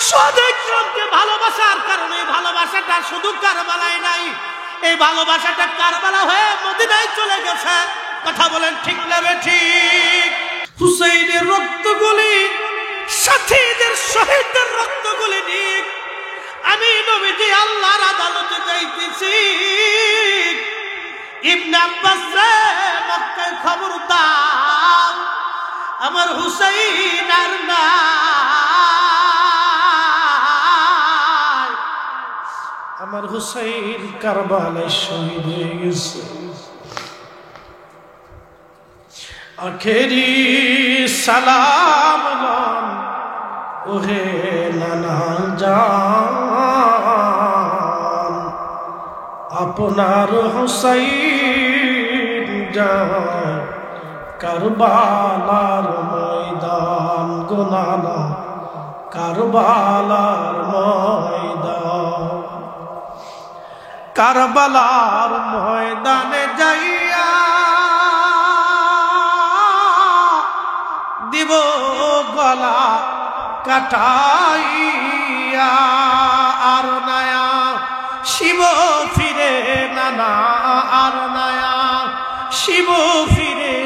শহীদকে ভালোবাসার কারণে ভালোবাসাটা শুধু কারবালায় নাই, এই ভালোবাসাটা কারবালা হয়ে মদিনায় চলে গেছে। কথা বলেন ঠিক না ঠিক? হুসাইনের রক্তগুলি সাথীদের শহীদদের রক্তগুলি নিয়ে আমি নবীজি আল্লাহর আদালতে যাইতেছি। ইবনে আব্বাস রে মক্কায় খবর দাও, আমার হুসাইন আর নাই, আমার হুসাইন কারবালায় শহীদ হয়ে গেছে। আখেরি সালাম ওহে নানা জান, আপনার হুসাইন যায় কারবালার ময়দান, গো নানা কারবালার ময়দান। কারবালার ময়দানে যাইয়া দিব গলা কাটাইয়া, আর নায়া শিব ফিরে নানা, আর নায়া শিব ফিরে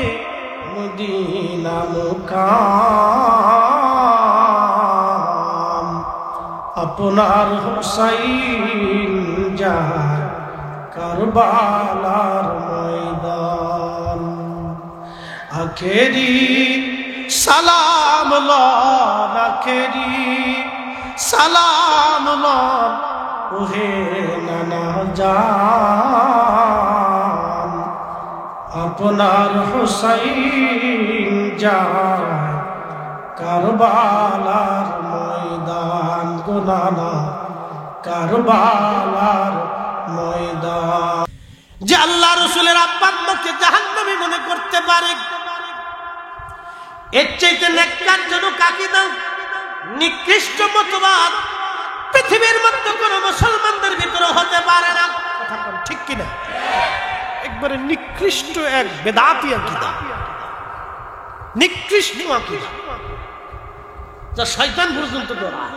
মদিনা মুকাম। আপনার হুসাইন যায় কারবালার ময়দান। আখেরি সালাম লন, আখেরি সালাম লন ওহে নানা জান, আপনার হুসাইন যায় কারবালার ময়দান, গো নানা কারবালার ময়দান। যে আল্লাহ রাসূলের আব্বা আম্মাকে জাহান্নামী মনে করতে পারে, এর চাইতে ন্যাক্কারজনক আকীদা, নিকৃষ্ট মতবাদ পৃথিবীর মধ্যে কোন মুসলমানদের ভিতরে হতে পারে না। কথা বল ঠিক কিনা? একবারে নিকৃষ্ট এক বেদাতি আকীদা, নিকৃষ্ট আকীদা, যা শয়তান পর্যন্ত ডরায়,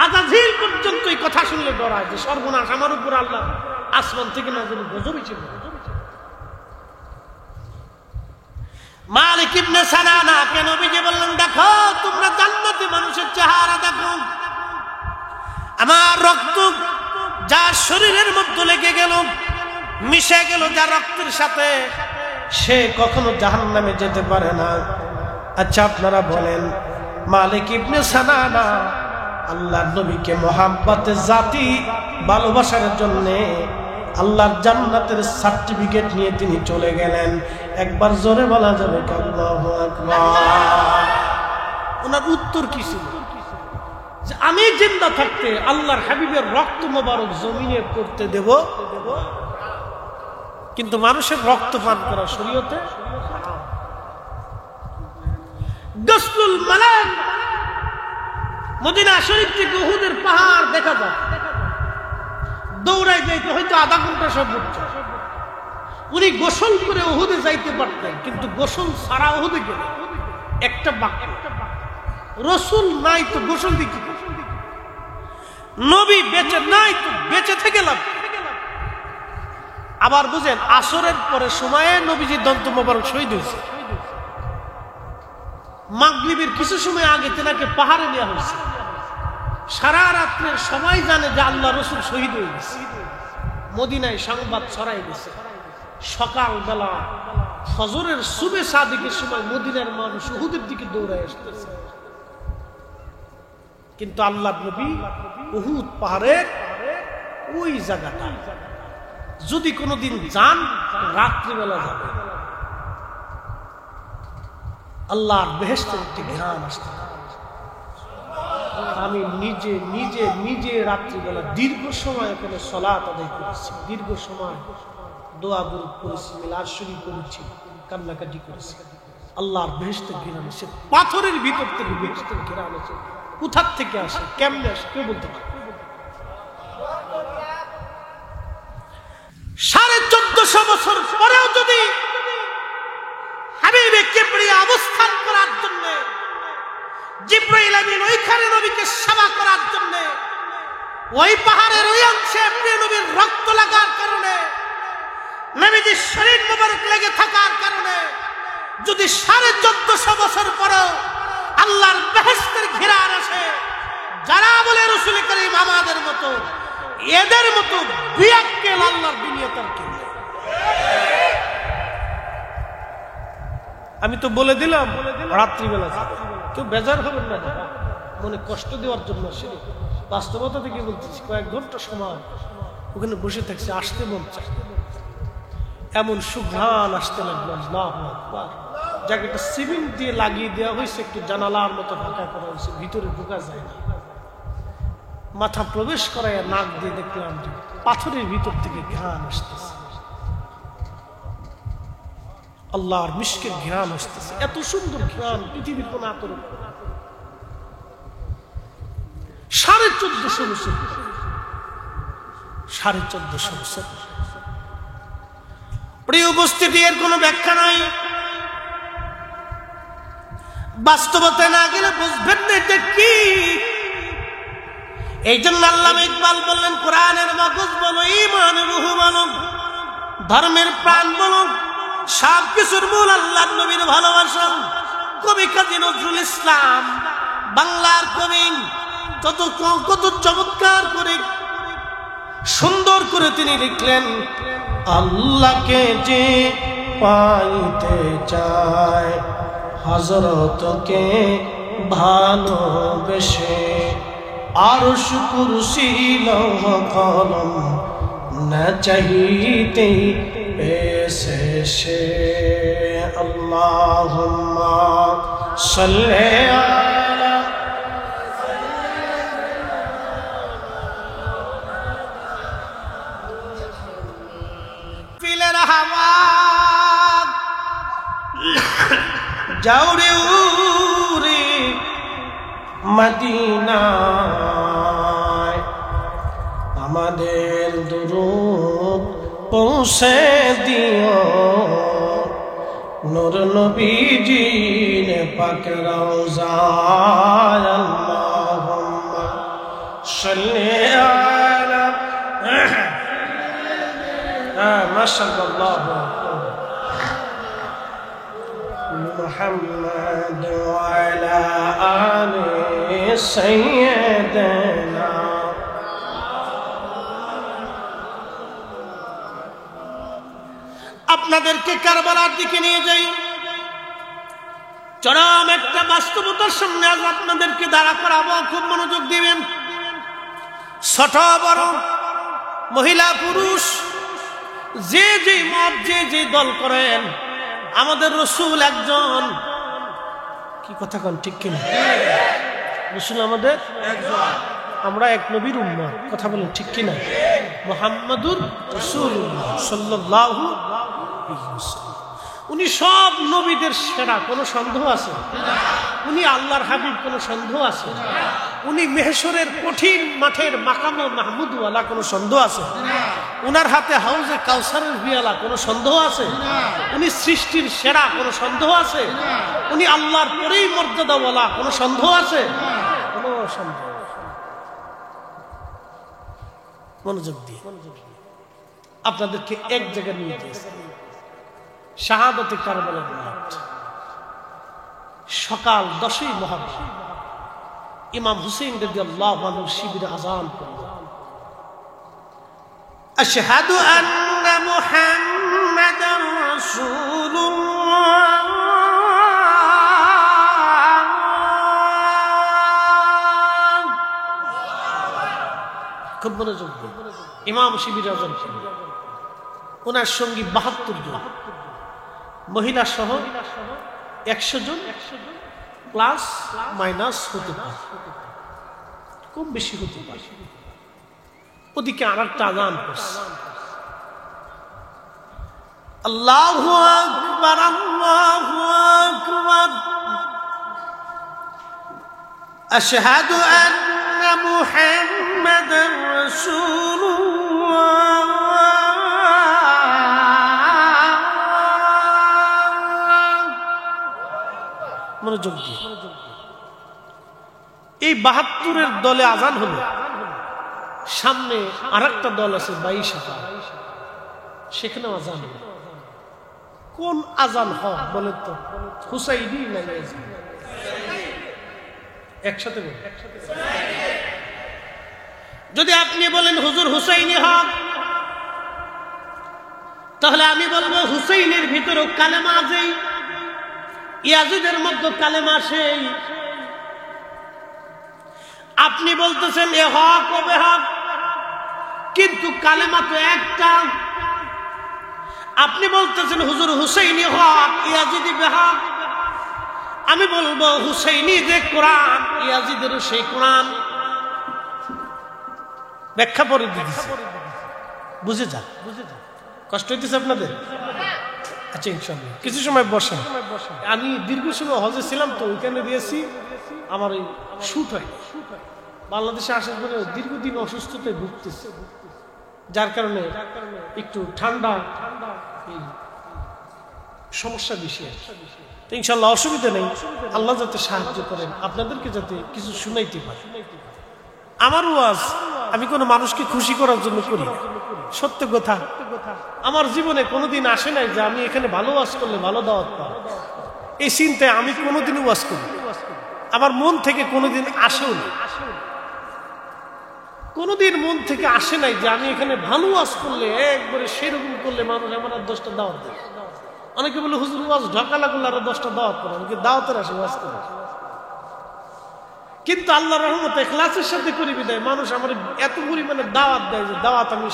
আজাজিল পর্যন্ত এই কথা শুনলে ডরায় যে সর্বনাশ আমার উপর আল্লাহ আসমান থেকে নাযিল গজব হিসেবে। মালিক ইবনে সানানা কেন নবীজি বললেন, দেখো তোমরা জান্নাতি মানুষের চেহারা দেখো, আমার রক্ত যার শরীরের মধ্যে লেগে গেল, মিশে গেল যার রক্তের সাথে, সে কখনো জাহান্নামে যেতে পারে না। আচ্ছা আপনারা বলেন, মালিক ইবনে সানানা আল্লাহর নবীকে মহাব্বতের জাতি ভালোবাসার জন্য আল্লাহর জান্নাতের সার্টিফিকেট নিয়ে তিনি চলে গেলেন। একবার জোরে বলা যাবে আল্লাহু আকবার? ওনার উত্তর কি ছিল? যে আমি জিন্দা থাকতে আল্লাহর হাবিবের রক্ত মোবারক জমিনে পড়তে দেব, কিন্তু মানুষের রক্ত পান করা শরীয়তে হারাম। গসলুল মালাক, মদিনা শরীফ থেকে উহুদের পাহাড় দেখা যায়, দৌড়াই যাইতে হয়তো আধা ঘন্টা সর্বোচ্চ। উনি গোসল করে উহুদে যাইতে পারতেন, কিন্তু গোসল ছাড়া উহুদে গেলে একটা বাক্য, রসুল নাই তো গোসল দিকে, নবী বেঁচে নাই তো বেঁচে থেকে লাভ। আবার বুঝেন, আসরের পরে সময়ে নবীজির দন্ত মোবারক শহীদ হয়েছে, মাগরিবের কিছু সময় আগে তেনাকে পাহাড়ে নেওয়া হয়েছে। সারা রাত্রে সবাই জানে যে আল্লাহ রসুল শহীদ হয়ে গেছে, মদিনায় সংবাদ ছড়াই গেছে। সকালবেলা ফজরের সুবে সাদিকের সময় মদিনার মানুষ উহুদের দিকে দৌড়ায় আসতেছে, কিন্তু আল্লাহ নবী উহুদ পাহাড়ের ওই জায়গাটা যদি কোনোদিন যান, রাত্রিবেলা যাবে, আল্লাহর বেহেশতের একটি ঘ্রাণ আসতে। আমি নিজে নিজে নিজে রাত্রিবেলা দীর্ঘ সময় এখানে সালাত আদায় করেছি, দীর্ঘ সময় দোয়া দুরূদ করেছি, মিলাদ শরীফ করেছি, কান্নাকাটি করেছি। আল্লাহর বেহেশতের ঘ্রাণ আসে, পাথরের ভিতর থেকে বেহেশতের ঘ্রাণ আসে। কোথার থেকে আসে, কেমনে আসে, কেউ বলতে পারে? 1450 বছর পরেও যদি হাবিবে কিবরিয়া অবস্থান করার জন্য জিবরাইল আমিন ওইখানে নবীকে সেবা করার জন্য ওই পাহাড়ের ওই অংশে প্রিয় নবীর রক্ত লাগার কারণে, নবীজির শরীর মোবারক লেগে থাকার কারণে যদি 1450 বছর পরেও আল্লাহর বেহেশতের ঘেরার আসে, যারা বলে রাসূল করিম আমাদের মতো, এদের মতো বিয়াক্কেল আল্লাহর দুনিয়াতে আর কেউ নেই। আমি তো বলে দিলাম রাত্রিবেলা কেউ বেজার হবেন না, মনে কষ্ট দেওয়ার জন্য আসলে বাস্তবতা থেকে বলতেছি। কয়েক ঘন্টা সময় ওখানে বসে থাকছে, আসতে মন চায়, এমন সুঘ্রাণ আসতে লাগলো। আল্লাহু আকবার। জায়গাটা সিমেন্ট দিয়ে লাগিয়ে দেওয়া হয়েছে, একটু জানালার মতো ফাঁকা করা হয়েছে, ভিতরে ঢোকা যায় না। মাথা প্রবেশ করায় নাক দিয়ে দেখলাম যে পাথরের ভিতর থেকে ঘ্রাণ আসতেছে, আল্লাহর মিশকের ঘ্রাণ আসতেছে। এত সুন্দর ঘ্রাণ পৃথিবীর কোন আতর। 1450 বছর, 1450 বছর। প্রিয় উপস্থিতি, এর কোনো ব্যাখ্যা নাই। বাস্তবতা না গেলে বুঝবেন না এটা কি। এই জন্য আল্লামা ইকবাল বললেন, কোরআনের মগজ বলো, ঈমানের রূহ বলো, ধর্মের প্রাণ বলো, সব কিছুর মূল আল্লাহর নবীর ভালোবাসা। কবি কাজী নজরুল ইসলাম, বাংলার কবি, কত চমৎকার করে সুন্দর করে তিনি লিখলেন, আল্লাহকে যে পাইতে চায় হযরতকে ভালোবেসে, আরশ কুরসি লৌহ কলম না চাইতে পেয়েছে সে। আল্লাহুম্মা সাল্লি আলা ফিলের হাওয়া যাওরে উরে মদিনায়, আমাদের দুরূদ পৌঁছে দিও নূর নবীজির পাক রওজায়। আল্লাহুম্মা সাল্লি আলা মাশাআল্লাহ মুহাম্মদ ওয়া আলা আলি সাইয়্যিদিনা। আপনাদেরকে কারবালার দিকে নিয়ে যাই। চরম একটা বাস্তবতার সামনে আজ আপনাদেরকে দাঁড়া করাবো, খুব মনোযোগ দিবেন। ছোট বড়, মহিলা পুরুষ, যে যে মত, যে যে দল করেন, আমাদের রাসূল একজন। কি কথা কোন ঠিক কিনা? রাসূল আমাদের একজন, আমরা এক নবীর উম্মত। কথা বলেন ঠিক কিনা? মুহাম্মাদুর রাসূলুল্লাহ সাল্লাল্লাহু আলাইহি ওয়াসাল্লাম। উনি সব নবীদের সেরা, কোনো সন্দেহ আছে? উনি আল্লাহর হাবিব, কোনো সন্দেহ আছে? উনি মেহশরের কঠিন মাঠের মাকাম মাহমুদ ওয়ালা, কোনো সন্দেহ আছে? উনার হাতে হাউজে কাউসারের বিয়ালা, কোনো সন্দেহ আছে? উনি সৃষ্টির সেরা, কোনো সন্দেহ আছে? উনি আল্লাহর পরেই মর্যাদাওয়ালা, কোনো সন্দেহ আছে? কোনো সন্দেহ। মনোযোগ দিয়ে আপনাদেরকে এক জায়গায় নিয়ে গিয়েছে, শাহাদাতে কারবালার মাঠ। সকাল 10ই মুহররম ইমাম হুসাইন রাদিয়াল্লাহু আনহু শিবিরে আযান করল, আশহাদু আন্না মুহাম্মাদার রাসূলুল্লাহ। খুব মনোযোগ দিয়ে ইমাম শিবিরে আযান করল। ওনার সঙ্গী 72 জন, মহিলা সহ 100 জন, প্লাস মাইনাস হতে পারে, কম বেশি হতে পারে। ওদিকে আর একটা আযান করছে, আল্লাহু আকবার, আল্লাহু আকবার, আশহাদু আন্না মুহাম্মাদার রাসূলুল্লাহ। মনোযোগ দিয়ে এই 72-এর দলে আজান হলো, সামনে আরেকটা দল আছে 22 সেখানে আজান হলো। কোন আজান হক বলেন তো? হুসাইনি না ইয়াজিদি? একসাথে বলেন। যদি আপনি বলেন হুজুর হুসাইনি হক, তাহলে আমি বলবো হুসাইনের ভিতরেও কালেমা আছে, ইয়াজিদের মধ্যে কালেমা সেই। আপনি বলতেছেন এ হক ও বেহক, কিন্তু কালেমা তো একটা। আপনি বলতেছেন হুজুর হুসাইনি হক, ইয়াজিদি বেহক। আমি বলবো হুসাইনি যে কোরআন, ইয়াজিদেরও সেই কোরআন। ব্যাখ্যা করে দিতেছি, বুঝে যান। কষ্ট হইতেছে আপনাদের? আচ্ছা ইনশাআল্লাহ কিছু সময় বসেন। আমি দীর্ঘ সময় হজে ছিলাম তো ওইখানে দিয়েছি, আমার ওই শুট হয়। বাংলাদেশে আসার পরে দীর্ঘদিন অসুস্থতায় ভুগতেছে, যার কারণে একটু ঠান্ডা সমস্যা বেশি। ইনশাআল্লাহ অসুবিধা নেই, আল্লাহ যাতে সাহায্য করেন, আপনাদেরকে যাতে কিছু শুনাইতে পারে। আমার ওয়াজ আমি কোনো মানুষকে খুশি করার জন্য করি না, সত্য কথা। আমার জীবনে কোনোদিন আসে নাই যে আমি এখানে ভালো ওয়াজ করলে ভালো দাওয়াত পাবো, এই চিন্তায় আমি কোনোদিন ওয়াজ করি। আমার মন থেকে কোনোদিন আসেও না, কোনোদিন মন থেকে আসে নাই যে আমি এখানে ভালো ওয়াজ করলে, একবারে সেরকম করলে মানুষ আমার আর 10টা দাওয়াত দেয়। অনেকে বলে হুজুর ওয়াজ ঢাকা লাগলে আরো 10টা দাওয়াত করে, অনেকে দাওয়াতের আসে ওয়াজ করে। কিন্তু আল্লাহর রহমতে ইখলাসের সাথে করি বিদায় মানুষ আমার এত পরিমাণে দাওয়াত দেয় যে দাওয়াত আমি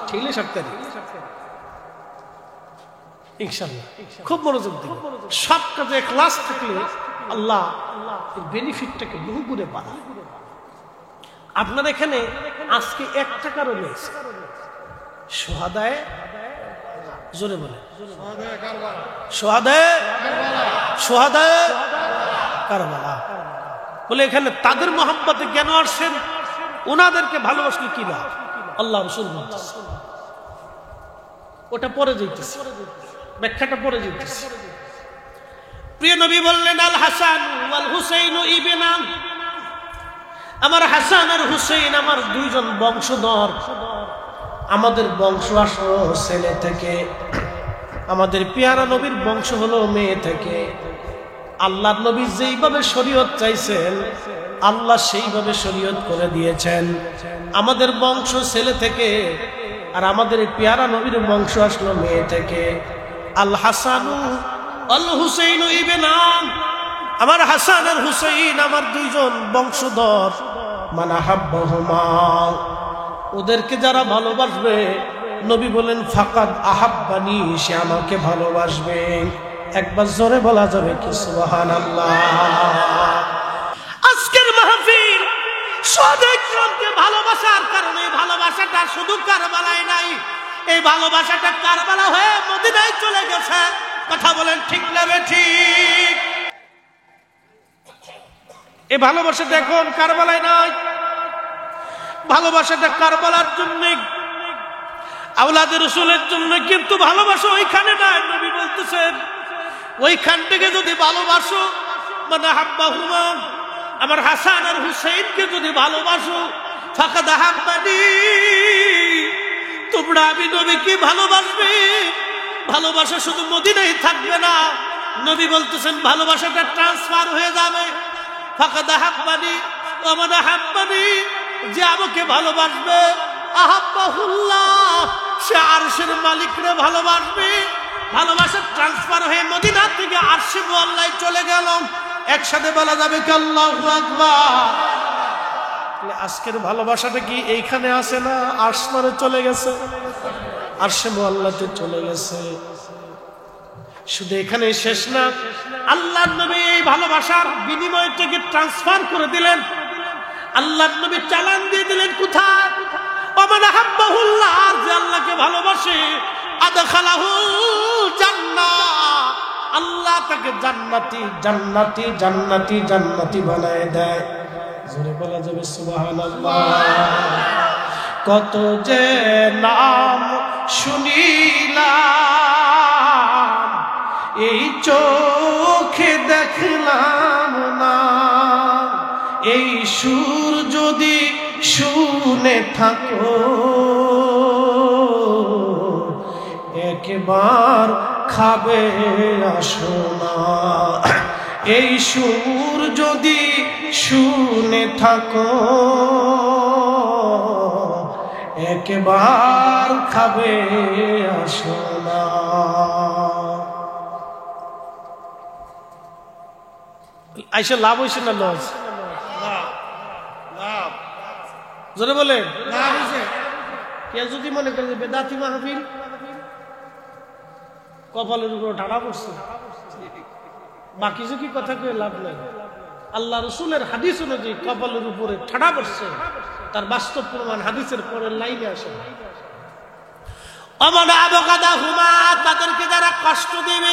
ঠেলে সারতে দিই। ইনশাআল্লাহ খুব মনোযোগ দিন। সব কাজে ইখলাস থাকলে আল্লাহ এর বেনিফিটটাকে বহু গুণে বাড়ায়। আপনার এখানে আজকে 1 টাকারও নেই, সোহাদায়ে জোরে বলে সোহাদায়ে কারবালা বলে, এখানে তাদের মহব্বতে কেন আসছেন? ওনাদেরকে ভালোবাসলে কি লাভ? আল্লাহ রাসূল বলতেছে, ওটা পরে যাইতেছে, ব্যাখ্যাটা পরে যাইতেছে। প্রিয় নবী বললেন আল হাসান ওয়াল হুসাইন ইবনা, আমার হাসান আর হুসাইন আমার দুইজন বংশধর। আমাদের বংশ আসলো ছেলে থেকে, আমাদের পেয়ারা নবীর বংশ হলো মেয়ে থেকে। আল্লাহর নবী যেইভাবে শরীয়ত চাইছেন আল্লাহ সেইভাবে শরীয়ত করে দিয়েছেন। আমাদের বংশ ছেলে থেকে, আর আমাদের পেয়ারা নবীর বংশ আসলো মেয়ে থেকে। আল হাসানু আল হুসাইন ইবনা, আমার হাসান আর হুসাইন আমার দুইজন বংশধর। মান আহাব্বাহুমা, ওদেরকে যারা ভালোবাসবে, নবী বলেন ফাকাদ আহাব্বানি, সে আমাকে ভালোবাসবে। একবার জোরে বলা যাবে কি সুবহানাল্লাহ? আজকের মাহফিল সাহাবায়ে ভালোবাসার কারণে, ভালোবাসাটা শুধু কারবালায় নাই, এই ভালোবাসাটা কারবালা হয়ে মদিনায় চলে গেছে। কথা বলেন ঠিক না ঠিক? এই ভালোবাসাটা এখন কারবালায় নাই, ভালোবাসাটা কারবালার জন্য, আওলাদের রাসূলের জন্য। কিন্তু ভালোবাসা ওইখানে নাই। নবী বলতেছেন ওইখান থেকে যদি ভালোবাসো, মানে হাব্বাহুমা, আমার হাসান আর হুসাইনকে যদি ভালোবাসো, ফাকাদ আহাব্বানি, তোমরা আমি নবীকে ভালোবাসবে। ভালোবাসা শুধু মদিনায় থাকবে না, নবী বলতেছেন ভালোবাসাটা ট্রান্সফার হয়ে যাবে। ফাকাদ আহাব্বানি ওয়া মান আহাব্বানি, যে আমাকে ভালোবাসবে, আহাব্বাহুল্লাহ, সে আরশের মালিকরে ভালোবাসবে। ভালোবাসা ট্রান্সফার হয়ে মদিনা থেকে আরশে মুআল্লায় চলে গেল। একসাথে বলা যাবে কি আল্লাহু আকবার? আজকের ভালোবাসাটা কি এইখানে আছে না আসমানে চলে গেছে, আরশে মুআল্লাতে চলে গেছে? শুধু এখানে শেষ না, আল্লাহর নবী এই ভালোবাসার বিনিময়টাকে ট্রান্সফার করে দিলেন। আল্লাহর নবী চালান দিয়ে দিলেন কোথায়? ওমান আহাব্বাহুল্লাহ, যে আল্লাহকে ভালোবাসে, আদখালাহু জান্নাহ, আল্লাহ তাকে জান্নাতি জান্নাতি জান্নাতি জান্নাতি বানায় দেয়। জোরে বলা যাবে সুবহানাল্লাহ। কত যে নাম শুনিলাম, এই চোখে দেখলাম না, এই সুর যদি শুনে থাকো একবার খাবে আসো না। এই সুর যদি শুনে থাকো একবার খাবে আসো না। আইসা লাভ হয়েছে না লস? জোরে বলে লাভ হয়েছে। কেউ যদি মনে করে যে বেদাতি মাহফিল কপালের উপর ঠাড়া পড়ছে, বাকি যে কি কথা কয়ে লাভ নাই। আল্লাহ রসুলের হাদিস অনুযায়ী কপালের উপরে ঠাড়া পড়ছে, তার বাস্তব প্রমাণ হাদিসের পরের লাইনে আসে। তাদেরকে যারা কষ্ট দেবে,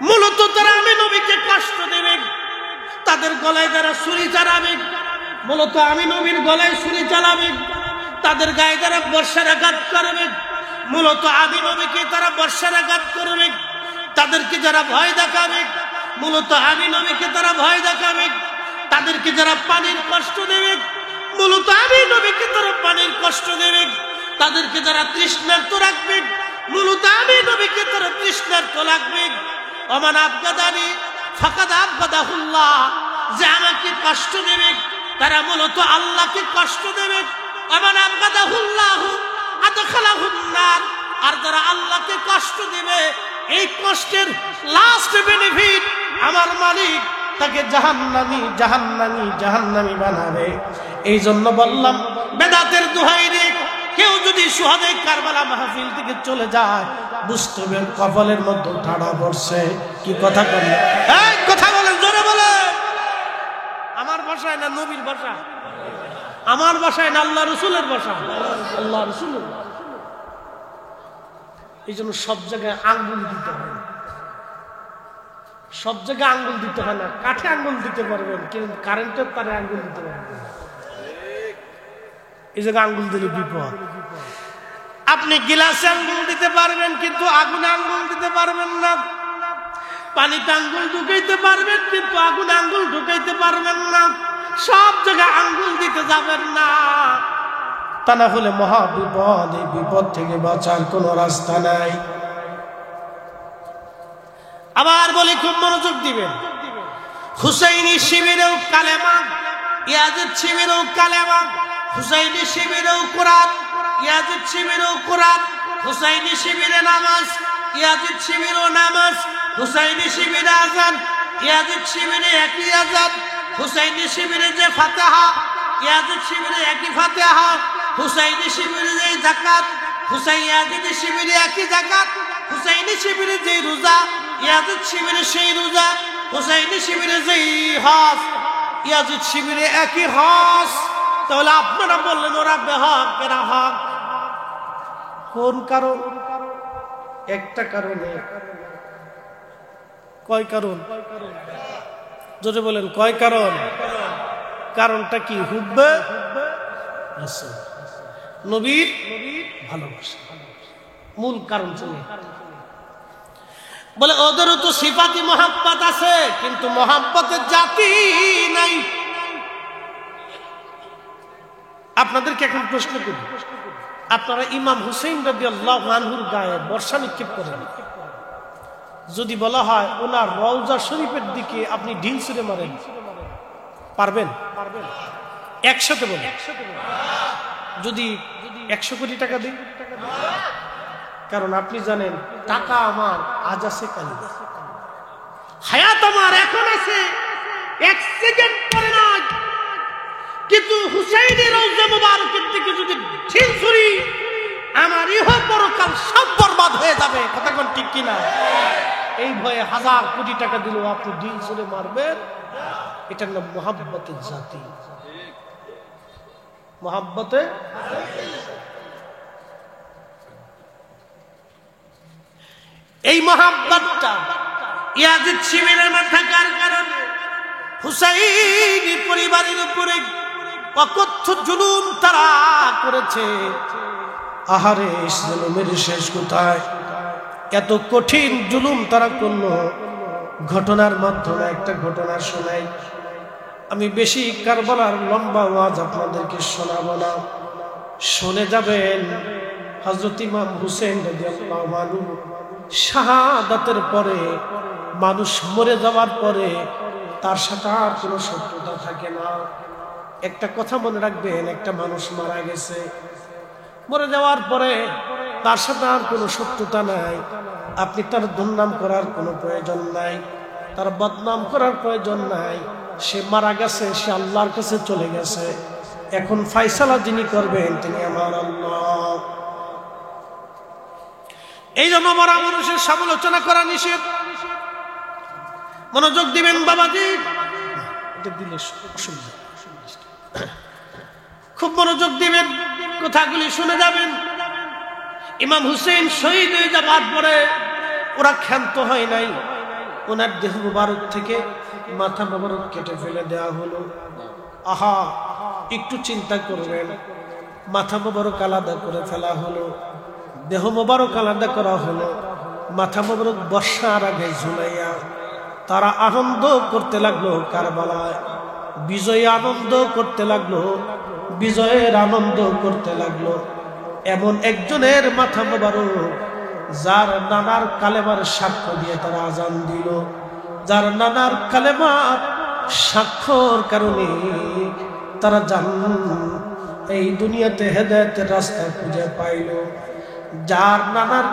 মূলত তারা আমি নবীকে কষ্ট দেবে। তাদের গলায় যারা ছুরি চালাবে, মূলত আমি নবীর গলায় ছুরি চালাবে। তাদের গায়ে যারা বর্ষার আঘাত করবে, মূলত আমি নবীকে তারা বর্ষার আঘাত করবে। তাদেরকে যারা ভয় দেখাবে, মূলত আমি নবীকে তারা ভয় দেখাবে। তাদেরকে যারা পানির কষ্ট দেবে, মূলত আমি নবীকে তারা পানির কষ্ট দেবে। তাদেরকে যারা তৃষ্ণার্ত রাখবে, মূলত আমি নবীকে তারা তৃষ্ণার্ত রাখবে। ওমান আবগাদানি ফাকাদ আবগাদাহুল্লাহ, যে আমাকে কষ্ট দেবে তারা মূলত আল্লাহকে কষ্ট দেবে। ওমান আবগাদাহুল্লাহ আদখালাহুন নার, আর যারা আল্লাহকে কষ্ট দিবে এই কষ্টের লাস্ট বেনিফিট আমার মালিক তাকে জাহান্নামী জাহান্নামী জাহান্নামী বানাবে। এই জন্য বললাম বেদাতের দোহাই দিয়ে কেউ যদি সুহাদে কারবালা মাহফিল থেকে চলে যায়, বুঝতে হবে কপালের মধ্যে ঠাড়া পড়ছে। কি কথা বলে? এই কথা বলেন, জোরে বলে। আমার ভাষায় না নবীর ভাষা, আমার ভাষায় না আল্লাহ রসুলের ভাষা, আল্লাহ রসুলের। এই জন্য সব জায়গায় আঙ্গুল দিতে হয় না, সব জায়গায় আঙ্গুল দিতে হয় না। কাঠে আঙ্গুল দিতে পারবেন, কিন্তু কারেন্টের তারে আঙ্গুল দিতে পারবেন। এই জায়গায় আঙ্গুল দিলে বিপদ। আপনি গিলাসে আঙ্গুল দিতে পারবেন, কিন্তু আগুনে আঙ্গুল দিতে পারবেন না। পানিতে আঙ্গুল ঢুকাইতে পারবেন, কিন্তু আগুনে আঙ্গুল ঢুকাইতে পারবেন না। সব জায়গায় আঙ্গুল দিতে যাবেন না, তা না হলে মহা বিপদ। এই বিপদ থেকে বাঁচার কোনো রাস্তা নাই। আবার বলি, খুব মনোযোগ দিবেন। হুসাইনি শিবিরেও কালেমা, ইয়াজিদ শিবিরেও কালেমা। হুসাইনি শিবিরেও কোরআন, ইয়াজিদ শিবিরেও কোরআন। হুসাইনি শিবিরে নামাজ, ইয়াজিদ শিবিরেও নামাজ। হুসাইনি শিবিরে আযান, ইয়াজিদ শিবিরে একই আযান। হুসাইনি শিবিরে যে ফাতিহা, ইয়াজিদ শিবিরে একই ফাতিহা। হুসাইনি শিবিরে যে যাকাত, ইয়াজিদ শিবিরে একই যাকাত। হুসাইনি শিবিরে যে রোজা, ইয়াজিদ শিবিরে সেই রোজা। হুসাইনি শিবিরে যে হজ, ইয়াজিদ শিবিরে একই হজ। তাহলে আপনারা বললেন ওরা বেহক এরা হক, কোন কারণ? একটা কারণে। কয় কারণ? যদি বলেন কয় কারণ? কারণটা কি? হুব্বে রাসূল, নবীর ভালোবাসা মূল কারণ ছিল। বলে ওদেরও তো সিফাতি মহাব্বত আছে, কিন্তু মহাব্বতের জাতি নাই। আপনাদেরকে এখন প্রশ্ন করি, আপনারা ইমাম হুসাইন রাদিয়াল্লাহু আনহুর গায়ে বর্ষা নিক্ষেপ করেন, যদি বলা হয় ওনার রওজা শরীফের দিকে আপনি ঢিল ছুঁড়ে মারেন, পারবেন? একসাথে বলেন। যদি 100 কোটি টাকা দিই? কারণ আপনি জানেন টাকা আমার আজ আছে কাল নেই, হায়াত আমার এখন আছে, 1 সেকেন্ড পরে নয়। কিন্তু হুসাইনের রওজা মুবারকের দিকে যদি ঢিল ছুঁড়ি, আমার ইহ পরকাল সব বরবাদ হয়ে যাবে। কথা কোন ঠিক কিনা? এই ভয়ে 1000 কোটি টাকা দিলেও আপনি ঢিল ছুঁড়ে মারবেন। এটার নাম মুহাব্বতের জাতি। মুহাব্বতে এই মুহাব্বতটা ইয়াজিদ শিবিরের মধ্যে থাকার কারণে হুসাইনি পরিবারের উপরে অকথ্য জুলুম তারা করেছে। আহারে, জুলুমের শেষ কোথায়? এত কঠিন জুলুম তারা করলো। ঘটনার মাধ্যমে একটা ঘটনা শোনাই। আমি বেশি কারবালার লম্বা ওয়াজ আপনাদেরকে শোনাবো না, শুনে যাবেন। হযরত ইমাম হুসেন রাদিয়াল্লাহু আনহু শাহাদাতের পরে, মানুষ মরে যাওয়ার পরে তার সাথে আর কোনো শত্রুতা থাকে না। একটা কথা মনে রাখবেন, একটা মানুষ মারা গেছে, মরে যাওয়ার পরে তার সাথে আর কোনো শত্রুতা নাই। আপনি তার দুর্নাম করার কোনো প্রয়োজন নাই, তার বদনাম করার প্রয়োজন নাই। সে মারা গেছে, সে আল্লাহর কাছে চলে গেছে। এখন ফায়সালা যিনি করবেন তিনি আমার আল্লাহ। এই জন্য মরা মানুষের সমালোচনা করা নিষেধ। মনোযোগ দিবেন বাবাজি, এটা দিলে অসুবিধা, খুব মনোযোগ দিবেন, কথাগুলি শুনে যাবেন। ইমাম হুসেন শহীদ হয়ে যাবার পরে ওরা ক্ষান্ত হয় নাই, ওনার দেহ মুবারক থেকে মাথা মুবারক কেটে ফেলে দেওয়া হলো। আহা, একটু চিন্তা করবেন, মাথা মুবারক আলাদা করে ফেলা হলো, দেহ মুবারক আলাদা করা হলো, মাথা মুবারক বর্ষার আগে ঝুলাইয়া তারা আনন্দ করতে লাগলো। কারবালায় বিজয় আনন্দ করতে লাগলো, বিজয়ের আনন্দ করতে লাগলো। এমন একজনের মাথা মোবারক যার নানার কালেমার সাক্ষ্য দিয়ে তারা আজান দিল, যার নানার কালেমার সাক্ষ্যর কারণে তারা এই দুনিয়াতে হেদায়েতের রাস্তা খুঁজে পাইল, যার নানার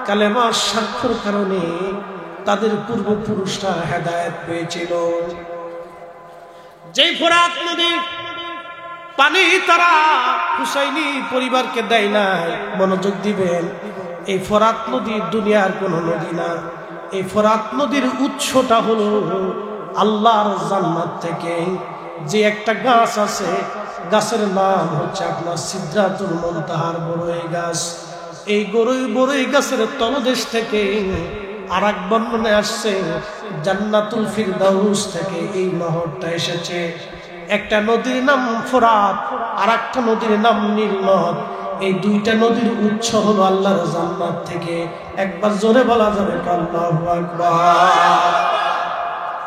কালেমার সাক্ষ্যর কারণে তাদের পূর্বপুরুষরা হেদায়েত পেয়েছিল। যেই ফোরাত নদী পানি তারা হুসাইনি পরিবারকে দেয় নাই, মনোযোগ দিবেন, এই ফোরাত নদী দুনিয়ার কোন নদী না। এই ফোরাত নদীর উৎসটা হলো আল্লাহর জান্নাত থেকে। যে একটা গাছ আছে, গাছের নাম হচ্ছে আপনার সিদরাতুল মুনতাহার বড়ই গাছ। এই বড়ই গাছের তলদেশ থেকে আর এক বর্ণনায় আসছে জান্নাতুল ফিরদাউস থেকে এই নহরটা এসেছে। একটা নদীর নাম ফোরাত, আর একটা নদীর নাম নীল নদ। এই দুইটা নদীর উৎস হলো আল্লাহর জান্নাত থেকে। একবার জোরে বলা যাবে আল্লাহু আকবার।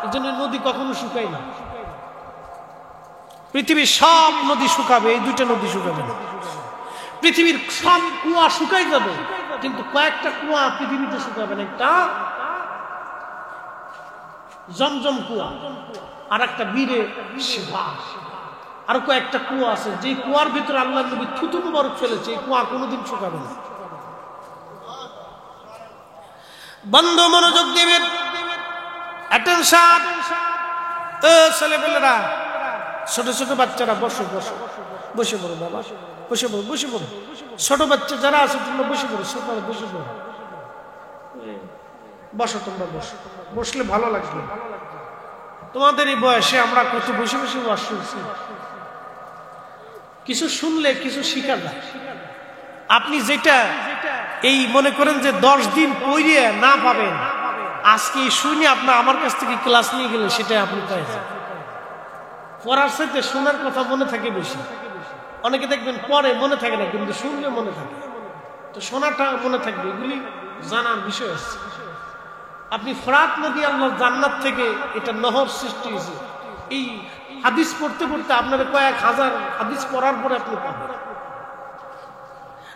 এই জন্য নদী কখনো শুকায় না। পৃথিবীর সব নদী শুকাবে, এই দুইটা নদী শুকাবে না। পৃথিবীর সব কুয়া শুকাই যাবে, কিন্তু কয়েকটা কুয়া পৃথিবীতে শুকাবে না। একটা জমজম কুয়া, আর একটা বীরে শিবা, আর কয়েকটা কুয়া আছে, যে কুয়ার ভিতরে আল্লাহ নবী থুতু মুবারক ফেলেছে। এই কুয়া কোনোদিন শুকাবে না। বন্ধ, মনোযোগ দিবেন, অ্যাটেনশন। ছেলেপেলেরা, ছোট ছোট বাচ্চারা বসো বসো, বসে পড়ো বাবা, বসে পড়ো, বসে পড়ো। ছোট বাচ্চা যারা আছে তোমরা বসে পড়ো, সকালে বসে পড়ো, বসো তোমরা, বসো। বসলে ভালো লাগবে। তোমাদের এই বয়সে আমরা কত বসে বসে ওয়াজ শুনছি। কিছু শুনলে কিছু শিখা যায়। আপনি যেটা এই মনে করেন যে 10 দিন পড়িয়ে না পাবেন, আজকে শুনে আপনার আমার কাছ থেকে ক্লাস নিয়ে গেলে সেটা আপনি পাই যান। পড়ার সাথে শোনার কথা মনে থাকে বেশি। অনেকে দেখবেন পরে মনে থাকে না, কিন্তু শুনলে মনে থাকে। তো শোনাটা মনে থাকবে, এগুলি জানার বিষয় আছে। আপনি ফোরাত নদী আল্লাহর জান্নাত থেকে এটা নহর সৃষ্টি হয়েছে। এই হাদিস পড়তে পড়তে আপনার কয়েক হাজার হাদিস পড়ার পরে আপনি পাবেন।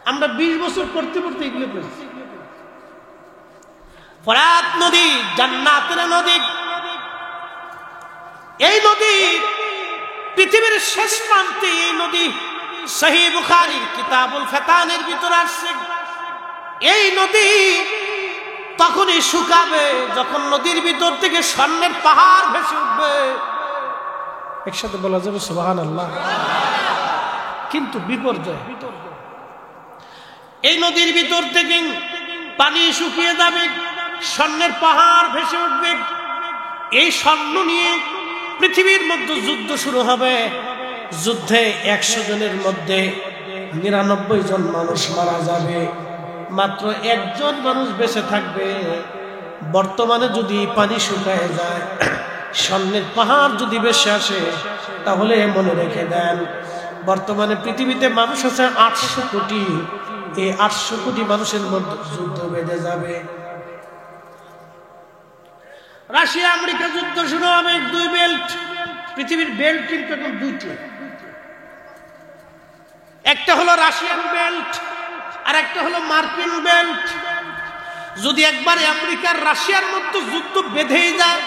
আমরা 20 বছর পড়তে পড়তে এগুলো পেয়েছি। ফোরাত নদী জান্নাতের নদী। এই নদী পৃথিবীর শেষ প্রান্তে। এই নদী সহিহ বুখারীর কিতাবুল ফিতানের ভিতরে আসছে। এই নদী তখনই শুকাবে যখন নদীর ভিতর থেকে স্বর্ণের পাহাড় ভেসে উঠবে। একসাথে বলা যাবে সুবহানাল্লাহ। কিন্তু বিপর্যয়, এই নদীর ভিতর থেকে পানি শুকিয়ে যাবে, স্বর্ণের পাহাড় ভেসে উঠবে। এই স্বর্ণ নিয়ে পৃথিবীর মধ্যে যুদ্ধ শুরু হবে। যুদ্ধে 100 জনের মধ্যে 99 জন মানুষ মারা যাবে, মাত্র 1 জন মানুষ বেঁচে থাকবে। বর্তমানে যদি পানি শুকায় যায়, স্বর্ণের পাহাড় যদি ভেসে আসে, তাহলে মনে রেখে দেন বর্তমানে পৃথিবীতে মানুষ আছে 800 কোটি। এই 800 কোটি মানুষের মধ্যে যুদ্ধ বেঁধে যাবে। রাশিয়া আমেরিকা যুদ্ধ শুরু হবে, দুই বেল্ট, পৃথিবীর বেল্ট কিন্তু এখন দুইটি, একটা হলো রাশিয়ান বেল্ট আর একটা হলো মার্কিন বেল্ট। যদি একবার আমেরিকার রাশিয়ার মধ্যে যুদ্ধ বেঁধেই যায়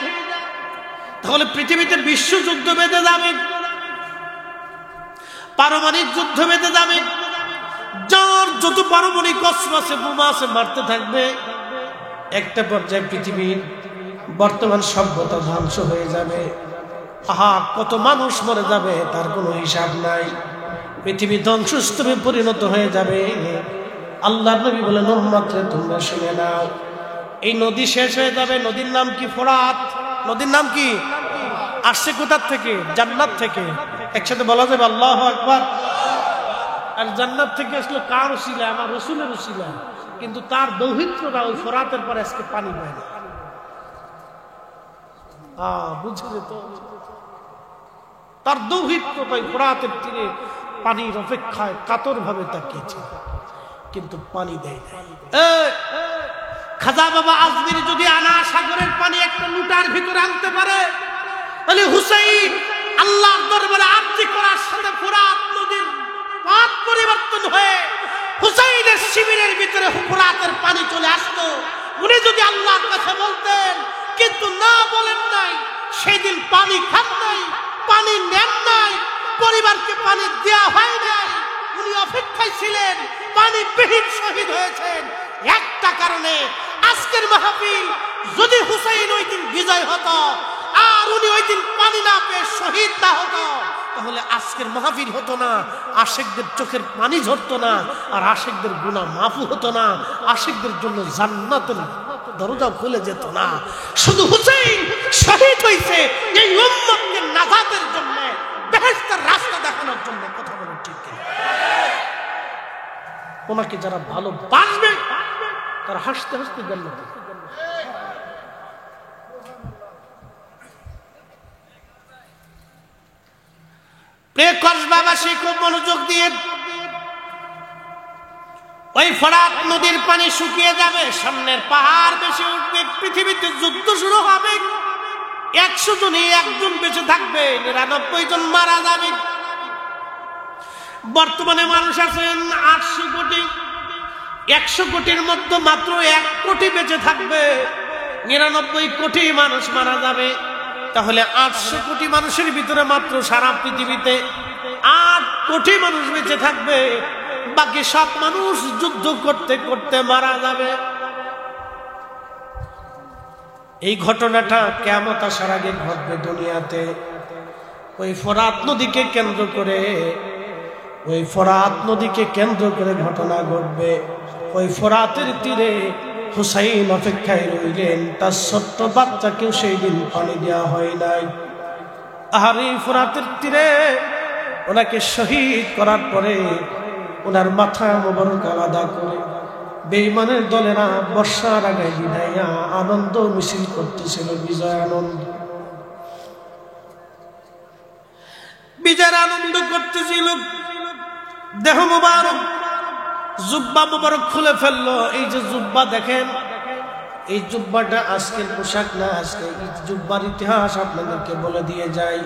তাহলে পৃথিবীতে বিশ্বযুদ্ধ বেঁধে যাবে, পারমাণবিক যুদ্ধ বেঁধে যাবে, যার যত পারমাণবিক অস্ত্র আছে বোমা আছে মারতে থাকবে। একটা পর্যায়ে পৃথিবীর বর্তমান সভ্যতা ধ্বংস হয়ে যাবে। আহা, কত মানুষ মরে যাবে তার কোনো হিসাব নাই। পৃথিবী ধ্বংসস্তূপে পরিণত হয়ে যাবে। আল্লাহর নবী বলেন, উম্মত তোমরা শুনে নাও, এই নদী শেষ হয়ে যাবে। নদীর নাম কি? ফোরাত। নদীর নাম কি? আসছে কোথার থেকে? জান্নাত থেকে। একসাথে বলা যাবে আল্লাহু আকবার। আর জান্নাত থেকে আসলে কার উসিলা? আমার রাসূলের উসিলা। কিন্তু তার দৌহিত্রটা ওই ফোরাতের পরে আজকে পানি পায় না। বুঝে যেত, তার দৌহিত্রটা ওই ফোরাতের তীরে পানির অপেক্ষায় কাতর ভাবে তাকিয়েছে, কিন্তু পানি দেয় নাই। খাজা বাবা আজমির যদি আনা সাগরের পানি একটা লুটার ভিতরে আনতে পারে, তাহলে হুসাইন আল্লাহর দরবারে আরজি করার সাথে ফোরাত নদীর পথ পরিবর্তন হয়ে হুসাইনের শিবিরের ভিতরে ফোরাতের পানি চলে আসতো। উনি যদি আল্লাহর কাছে বলতেন, কিন্তু না বলেন নাই। সেদিন পানি খান নাই, পানি নেন নাই, পরিবারকে পানি দেওয়া হয় নাই। উনি অপেক্ষায় ছিলেন, পানি বিহীন শহীদ হয়েছেন একটা কারণে। আজকের মাহফিল যদি হুসাইন ওই দিন বিজয় হতো আর উনি ওই দিন পানি না পেয়ে শহীদ না হতো, তাহলে আজকের মাহফিল হতো না, আশিকদের চোখের পানি ঝরতো না, আর আশিকদের গুনাহ মাফ হতো না, আশিকদের জন্য জান্নাতের দরজা খুলে যেত না। শুধু হুসাইন শহীদ হয়েছে এই উম্মতকে নাজাতের জন্য, বেহেশতের রাস্তা দেখানোর জন্য। কথা বলেন ঠিক কি? ওনাকে যারা ভালোবাসবে তারা হাসতে হাসতে জান্নাতে। কসবাবাসী খুব মনোযোগ দিয়ে, ওই ফোরাত নদীর পানি শুকিয়ে যাবে, সামনের পাহাড় বেশি উঠবে, পৃথিবীতে যুদ্ধ শুরু হবে। 100 জনই একজন বেঁচে থাকবে, 99 জন মারা যাবে। বর্তমানে মানুষ আছেন 800 কোটি, 100 কোটির মধ্যে মাত্র 1 কোটি বেঁচে থাকবে, 99 কোটি মানুষ মারা যাবে। তাহলে 800 কোটি মানুষের ভিতরে মাত্র সারা পৃথিবীতে 8 কোটি মানুষ বেঁচে থাকবে, বাকি সব মানুষ যুদ্ধ করতে করতে মারা যাবে। এই ঘটনাটা কিয়ামত আসার আগে ঘটবে দুনিয়াতে। ওই ফোরাত নদীকে কেন্দ্র করে, ওই ফোরাত নদীকে কেন্দ্র করে ঘটনা ঘটবে। ওই ফোরাতের তীরে হুসাইন অপেক্ষায় রইলেন, তার ছোট্ট বাচ্চাকেও সেই দিন পানি দেওয়া হয় নাই। আর এই ফোরাতের তীরে ওনাকে শহীদ করার পরে ওনার মাথা মোবারক আলাদা করে বেঈমানের দলেরা বর্ষার আগে বিদায়া আনন্দ মিছিল করতেছিল, বিজয় আনন্দ, বিজয়ের আনন্দ করতেছিল। দেহ মুবারক, জুব্বা মুবারক খুলে ফেললো। এই যে জুব্বা দেখেন, এই জুব্বাটা আজকের পোশাক না, আজকে এই জুব্বার ইতিহাস আপনাদেরকে বলে দিয়ে যাই।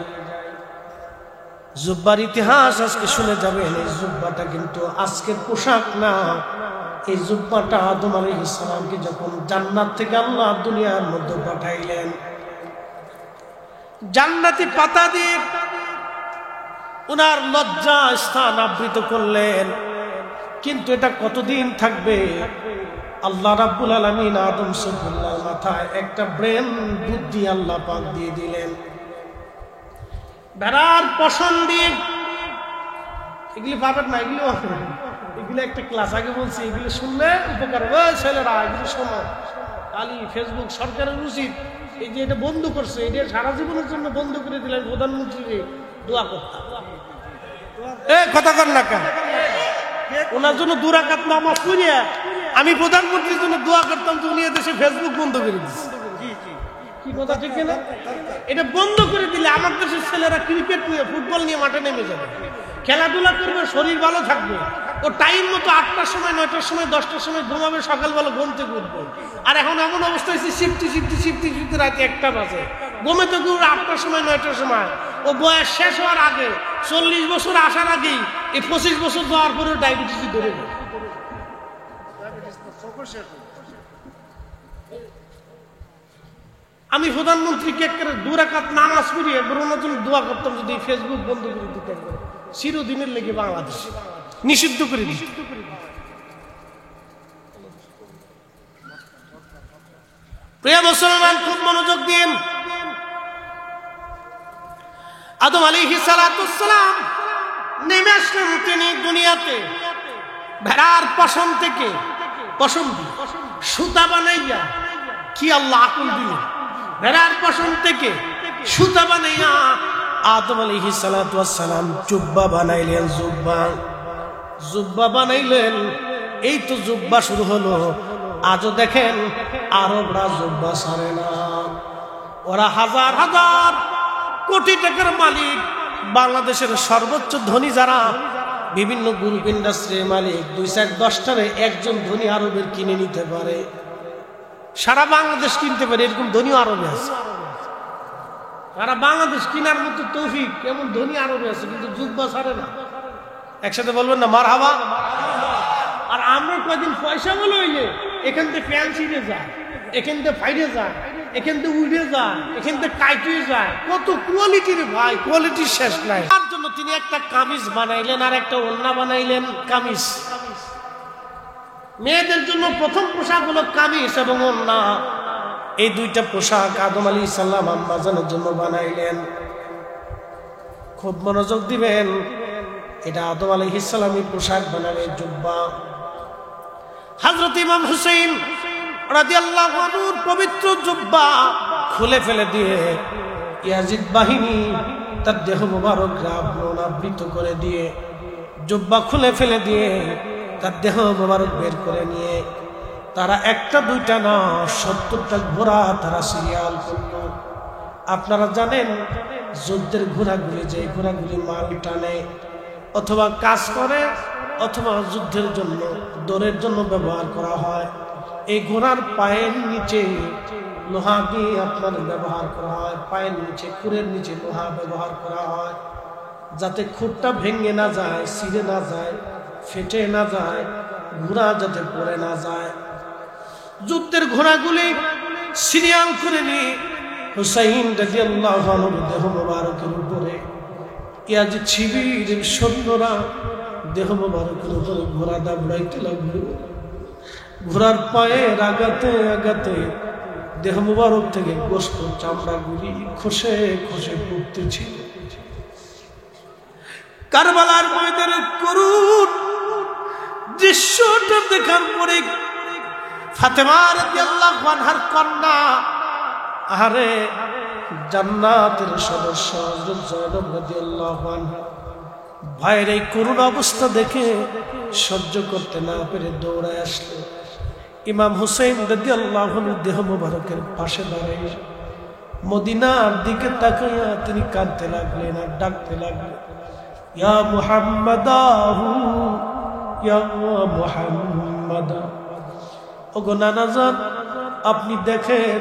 জুব্বার ইতিহাস আজকে শুনে যাবেন। এই জুব্বাটা কিন্তু আজকের পোশাক না। এই জুব্বাটা আদম আলাইহিস সালামকে যখন জান্নাত থেকে আল্লাহ দুনিয়ার মধ্যে পাঠাইলেন, জান্নাতি পাতা দিয়ে ওনার লজ্জা স্থান আবৃত করলেন। কিন্তু এটা কতদিন থাকবে? আল্লাহ রাব্বুল আলামিন আদম সফিউল্লাহর মাথায় একটা ব্রেন বুদ্ধি আল্লাহ পাক দিয়ে দিলেন, বেড়ার পশম দিয়ে। এগুলি পাবেন না, এগুলো একটা ক্লাস আগে বলছি, এগুলো শুনলে উপকার হবে। ছেলেরা এগুলো শোনো, খালি ফেসবুক সরকারের উচিত এই যে এটা বন্ধ করছে, এটা সারা জীবনের জন্য বন্ধ করে দিলেন। প্রধানমন্ত্রী দোয়া করতাম, কথা কর না কেন? ওনার জন্য 2 রাকাত নামাজ পড়িয়া আমি প্রধানমন্ত্রীর জন্য দোয়া করতাম, তো উনি দেশে ফেসবুক বন্ধ করে দিচ্ছে। কি কথা ঠিক না? এটা বন্ধ করে দিলে আমার দেশের ছেলেরা ক্রিকেট নিয়ে, ফুটবল নিয়ে মাঠে নেমে যাবে, খেলাধুলা করবে, শরীর ভালো থাকবে। ও টাইম মতো 8টার সময় 9টার সময় 10টার সময় ঘুমাবে, সকালবেলা ঘুম থেকে উঠবে। আর এখন এমন অবস্থা হয়েছে শিফটি রাতে 1টা বাজে, ঘুমে তো ঘুরে 8টার সময় 9টার সময়। ও বয়স শেষ হওয়ার আগে 40 বছর আসার আগেই এই 25 বছর যাওয়ার পরে ডায়াবেটিস ধরে যায়। আমি প্রধানমন্ত্রীকে একটা 2 রাকাত নামাজ পড়িয়ে ওনার জন্য দোয়া করতাম, যদি ফেসবুক বন্ধ করে দিতে চিরদিনের লেগে বাংলাদেশ নিষিদ্ধ করে দিই। প্রিয় মুসলমান, খুব মনোযোগ দিন। আদম আলাইহিস সালাতুস সালাম নেমে আসলেন তিনি দুনিয়াতে ভেড়ার পশম থেকে, পশম দিয়ে সুতা বানাইয়া, কি আল্লাহ আকল দিলেন, ভেড়ার পশম থেকে সুতা বানাইয়া আদম আলাইহিস সালাতুস সালাম জুব্বা বানাইলেন। জুব্বা বানাইলেন। এই তো জুব্বা শুরু হলো। আজও দেখেন আরবরা জুব্বা ছাড়ে না। ওরা হাজার হাজার কোটি টাকার মালিক। বাংলাদেশের সর্বোচ্চ ধনী যারা, বিভিন্ন গ্রুপ ইন্ডাস্ট্রির মালিক, 2-10টারে একজন ধনী আরবের কিনে নিতে পারে, সারা বাংলাদেশ কিনতে পারে, এরকম ধনী আরবে আছে। সারা বাংলাদেশ কেনার মতো তৌফিক এমন ধনী আরবে আছে, কিন্তু জুব্বা ছাড়ে না। একসাথে বলবেন না মারহাবা। আর আমরা কয়দিন পয়সা বলে হইলে এখান থেকে প্যান ছিঁড়ে যায়, এখান থেকে ফাইড়ে যায়, এখান থেকে উড়ে যায়, এখান থেকে কাইটে যায়। কত কোয়ালিটির ভাই, কোয়ালিটির শেষ নাই। তার জন্য তিনি একটা কামিজ বানাইলেন আর একটা ওড়না বানাইলেন। কামিজ মেয়েদের জন্য প্রথম পোশাক হলো কামিজ এবং ওড়না। এই 2টা পোশাক আদম আলাইহিস সালাম আম্মাজানের জন্য বানাইলেন। খুব মনোযোগ দিবেন। এটা আদম আলাইহিস সালামের পোশাক বানালেন, জুব্বা। হযরত ইমাম হুসাইন রাদিয়াল্লাহু আনহুর পবিত্র জুব্বা খুলে ফেলে দিয়ে ইয়াজিদ বাহিনী তার দেহ মোবারক আবৃত করে দিয়ে, জুব্বা খুলে ফেলে দিয়ে তার দেহ মোবারক বের করে নিয়ে তারা 1টা 2টা না 70টা ঘোড়া তারা সিরিয়াল করত। আপনারা জানেন যুদ্ধের ঘোড়াগুলি, যে ঘোড়াগুলি মাল টানে অথবা কাজ করে অথবা যুদ্ধের জন্য দৌড়ের জন্য ব্যবহার করা হয়, এই ঘোড়ার পায়ের নিচে লোহা দিয়ে আপনার ব্যবহার করা হয়। পায়ের নিচে, খুরের নিচে লোহা ব্যবহার করা হয়, যাতে খুরটা ভেঙে না যায়, ছিঁড়ে না যায়, ফেটে না যায়, ঘোড়া যাতে পড়ে না যায়। যুদ্ধের ঘোড়াগুলি সিরিয়াল করে নিয়ে হুসাইন রাদিয়াল্লাহু আনহুর দেহ মোবারকের উপরে ইয়াজিদ শিবিরের সৈন্যরা দেহ মোবারকের উপরে ঘোড়া দাবড়াইতে লাগলো। ঘোড়ার পায়ের আঘাতে আঘাতে দেহ মোবারক থেকে গোশত চামড়াগুলি খসে খসে পড়তেছিল। কারবালার ময়দানের করুণ দৃশ্যটা দেখার পরে ফাতেমা রাদিয়াল্লাহু আনহার কন্যা, আরে জান্নাতের সদস্য হযরত যায়েনব রাদিয়াল্লাহু আনহা ভাইয়ের এই করুণ অবস্থা দেখে সহ্য করতে না পেরে দৌড়ায় আসলো। ইমাম হুসাইন রাদিয়াল্লাহু আনহুর দেহ মোবারকের পাশে দাঁড়িয়ে মদিনার দিকে তাকাইয়া তিনি কাঁদতে লাগলেন আর ডাকতে লাগলেন, ইয়া মুহাম্মাদাহু, ইয়া মুহাম্মাদা। ওগো নানাজান, আপনি দেখেন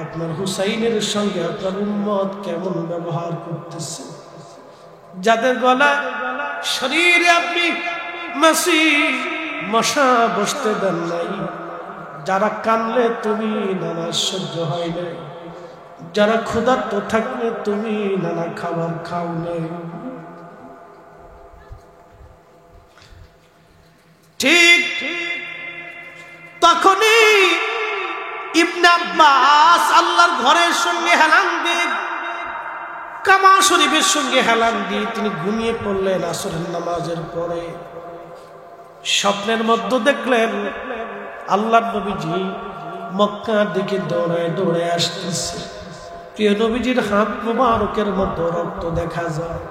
আপনার হুসাইনের সঙ্গে আপনার উম্মত কেমন ব্যবহার করতেছে। যাদের গলায় শরীরে আপনি মাছি মশা বসতে দেন নাই, যারা কানলে তুমি নানা সহ্য হয় নাই, যারা ক্ষুধার্ত থাকলে তুমি নানা খাবার খাও নাই। ঠিক তখনই ইবনে আব্বাস আল্লাহর ঘরের সঙ্গে হেলান দিয়ে, কাবা শরীফের সঙ্গে হেলান দিয়ে তিনি ঘুমিয়ে পড়লেন আসরের নামাজের পরে। স্বপ্নের মধ্যে দেখলেন আল্লাহর নবীজি মক্কার দিকে দৌড়ায় দৌড়ায় আসতেছে। প্রিয় নবীজির হাত মুবারকের মধ্যে রক্ত দেখা যায়।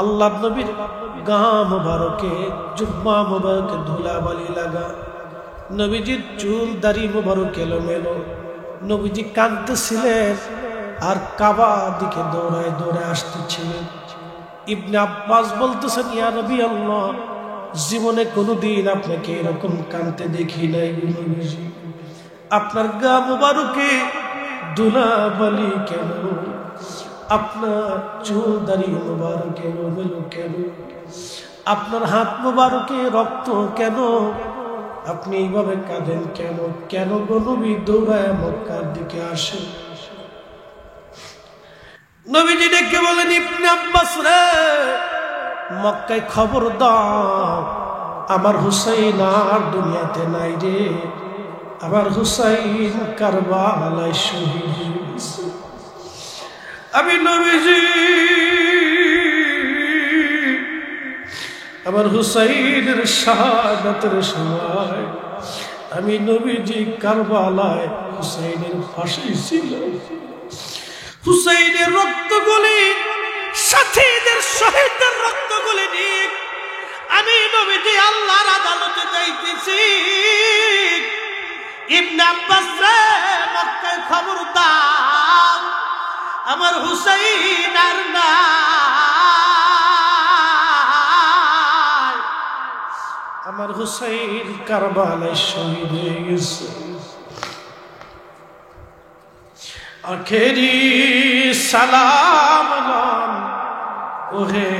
আল্লাহর নবীর গা মুবারকে, জুব্বা মুবারকে ধুলাবালি লাগা, নবীজির চুল দাড়ি মুবারক এলোমেলো। নবীজি কাঁদতেছিলেন আর কাবা দিকে দৌড়ায় দৌড়ায় আসতেছিলেন। ইবনে আব্বাস বলতেছেন, ইয়া নবী আল্লাহ, জীবনে কোনোদিন আপনাকে এরকম কাঁদতে দেখি নাই নবীজি। আপনার গা মুবারকে ধুলাবালি কেন, আপনার চুল দাড়ি মুবারকে এলোমেলো কেন, আপনার হাত মুবারকে রক্ত কেন, আপনি এইভাবে কাঁদেন কেন? কেন গো নবী দৌড়ায় মক্কার দিকে আসেন? নবীজি ডেকে বলেন, ইবনে আব্বাস রে, মক্কায় খবর দাও, আমার হুসাইন আর দুনিয়াতে নাই রে, আমার হুসাইন কারবালায় শহীদ হয়েছে। আমি নবীজি আমার হুসাইনের শাহাদাতের সময় আমি নবীজি কারবালায় হুসাইনের ফাঁসি ছিল। হুসাইনের রক্তগুলি, সাথীদের শহীদদের রক্তগুলি নিয়ে আমি নবীজি আল্লাহর আদালতে যাইতেছি। ইবনে আব্বাস রে, মক্কায় খবর দাও, আমার হুসাইন আর নাই, আমার হুসাইন কারবালায় শহীদ হয়ে গেছে। আখেরি সালাম লন ওহে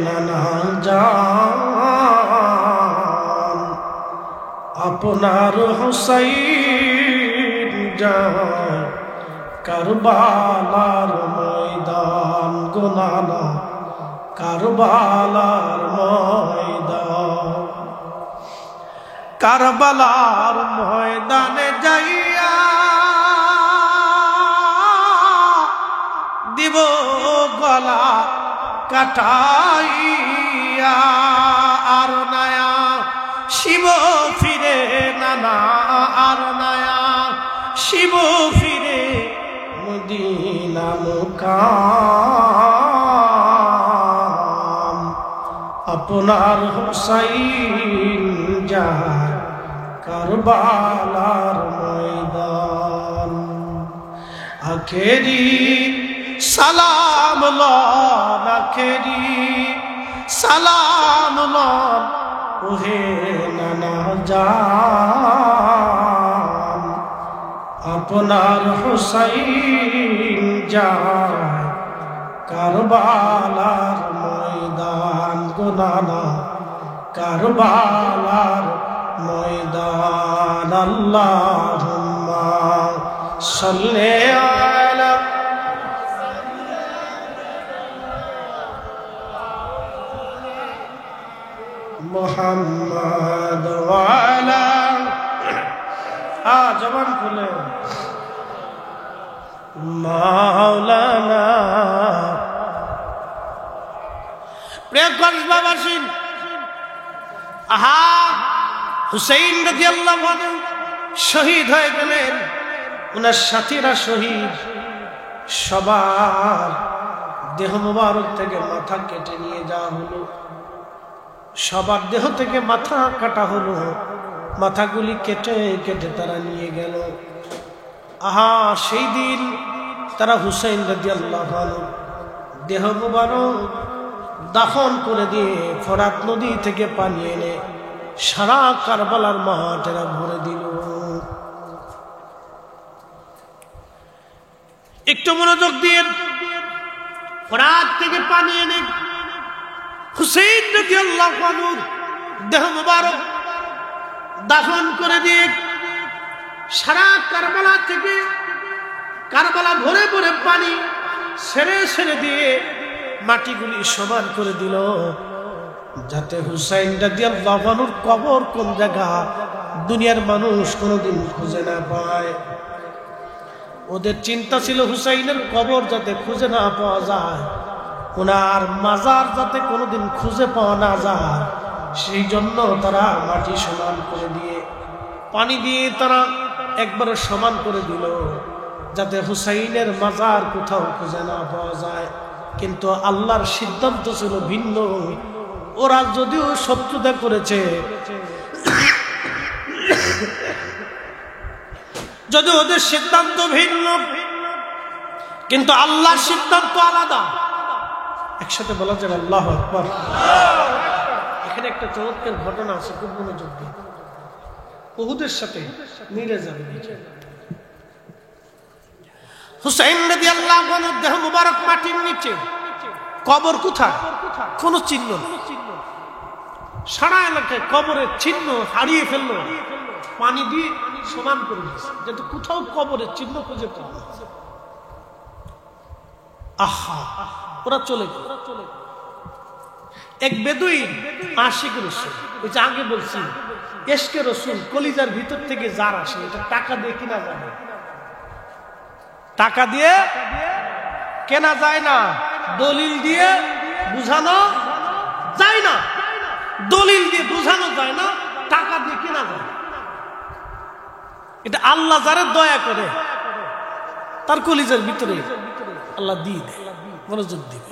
নানা জান, আপনার হুসাইন যায় কারবালার ময়দান গো নানা, কারবালার ময়দান। কারবালার ময়দানে যাইয়া দিব গলা কাটাইয়া, আর নায়া শিব ফিরে নানা, আর নায়া শিব ফিরে মদিনা মুকাম। আপনার হুসাইন যায় কারবালার ময়দান। আখেরি সালাম লন, আখেরি সালাম লন ওহে নানা জান, আপনার হুসাইন যায় কারবালার ময়দান গো নানা, কারবালার ময়দান। আল্লাহুম্মা সাল্লি আলা মুহাম্মাদ ওয়া আলা জবান খুলে মাওলানা। প্রিয় কসবাবাসী, আহা হুসাইন রাদিয়াল্লাহু আনহু শহীদ হয়ে গেলেন, ওনার সাথীরা শহীদ। সবার দেহ মোবারক থেকে মাথা কেটে নিয়ে যাওয়া হলো, সবার দেহ থেকে মাথা কাটা হলো, মাথাগুলি কেটে কেটে তারা নিয়ে গেল। আহা সেই দিন তারা হুসাইন রাদিয়াল্লাহু আনহু দেহ মোবারক দাফন করে দিয়ে ফোরাত নদী থেকে পানি এনে সারা কারবালার মাঠ এরা ভরে দিল। একটু মনোযোগ দিয়ে, ফোরাত থেকে পানি এনে হুসাইন রাদিয়াল্লাহু আনহু দেহ মোবারক দাফন করে দিয়ে সারা কারবালা থেকে, কারবালা ভরে ভরে পানি ছেড়ে ছেড়ে দিয়ে মাটিগুলি সমান করে দিল, যাতে হুসাইন রাদিয়াল্লাহু আনহুর কবর কোন জায়গা দুনিয়ার মানুষ কোনোদিন খুঁজে না পায়। ওদের চিন্তা ছিল হুসাইনের কবর যাতে খুঁজে না পাওয়া যায়, ওনার মাজার যাতে কোনোদিন খুঁজে পাওয়া না যায়, সেই জন্য তারা মাটি সমান করে দিয়ে পানি দিয়ে তারা একবারে সমান করে দিল, যাতে হুসাইনের মাজার কোথাও খুঁজে না পাওয়া যায়। কিন্তু আল্লাহর সিদ্ধান্ত ছিল ভিন্ন। ওরা যদিও শত্রুতা করেছে, যদি ওদের সিদ্ধান্ত ভিন্ন, কিন্তু আল্লাহর সিদ্ধান্ত আলাদা। একসাথে বলা যাবে আল্লাহু আকবার। এখানে একটা চমৎকার ঘটনা আছে, খুব মনোযোগ দিয়ে, উহুদের সাথে মিলে যাবে। হুসাইন রাদিয়াল্লাহু আনহু দেহ মুবারক মাটির নিচে, কবর কোথায়? কোনো চিহ্ন নেই। সারা এলাকায় কবরের চিহ্ন হারিয়ে ফেললো, পানি দিয়ে সমান করে দিয়েছে, যাতে কোথাও কবরের চিহ্ন খুঁজে পাওয়া যায়। আহা, ওরা চলে গেল। এক বেদুইন আশিক রাসূল, ওই যে আগে বলছি ইশকে রাসূল কলিজার ভিতর থেকে যার আসে, এটা টাকা দিয়ে কিনা যায় না, টাকা দিয়ে কেনা যায় না, দলিল দিয়ে বুঝানো যায় না, দলিল দিয়ে বুঝানো যায় না, টাকা দিয়ে কেনা যায়। এটা আল্লাহ যারা দয়া করে তার কলিজার ভিতরে আল্লাহ দিয়ে দেয়, মনোযোগ দিবে।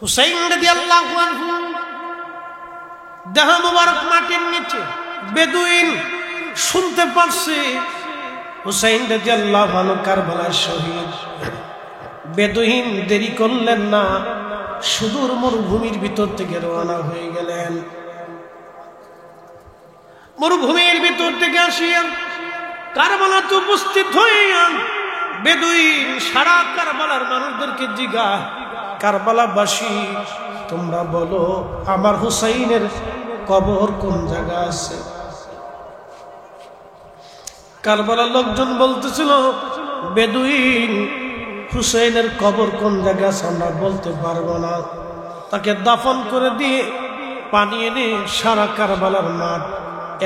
হুসাইন রাদিয়াল্লাহু আনহু দেহ মুবারক মাটির নিচে, বেদুইন শুনতে পারছে হুসাইন রাদিয়াল্লাহু আনহু কারবালার শহীদ। বেদুইন দেরি করলেন না, সুদূর মরুভূমির ভিতর থেকে রওনা হয়ে গেলেন। মরুভূমির ভিতর থেকে আসিয়া কারবালাতে উপস্থিত হইয়া বেদুইন সারা কারবালার মানুষদেরকে জিজ্ঞাসা, কারবালাবাসী তোমরা বলো আমার হুসাইনের কবর কোন জায়গা আছে? কারবালার লোকজন বলতেছিল, বেদুইন হুসাইনের কবর কোন জায়গা আছে আমরা বলতে পারবো না, তাকে দাফন করে দিয়ে পানি এনে সারা কারবালার মাঠ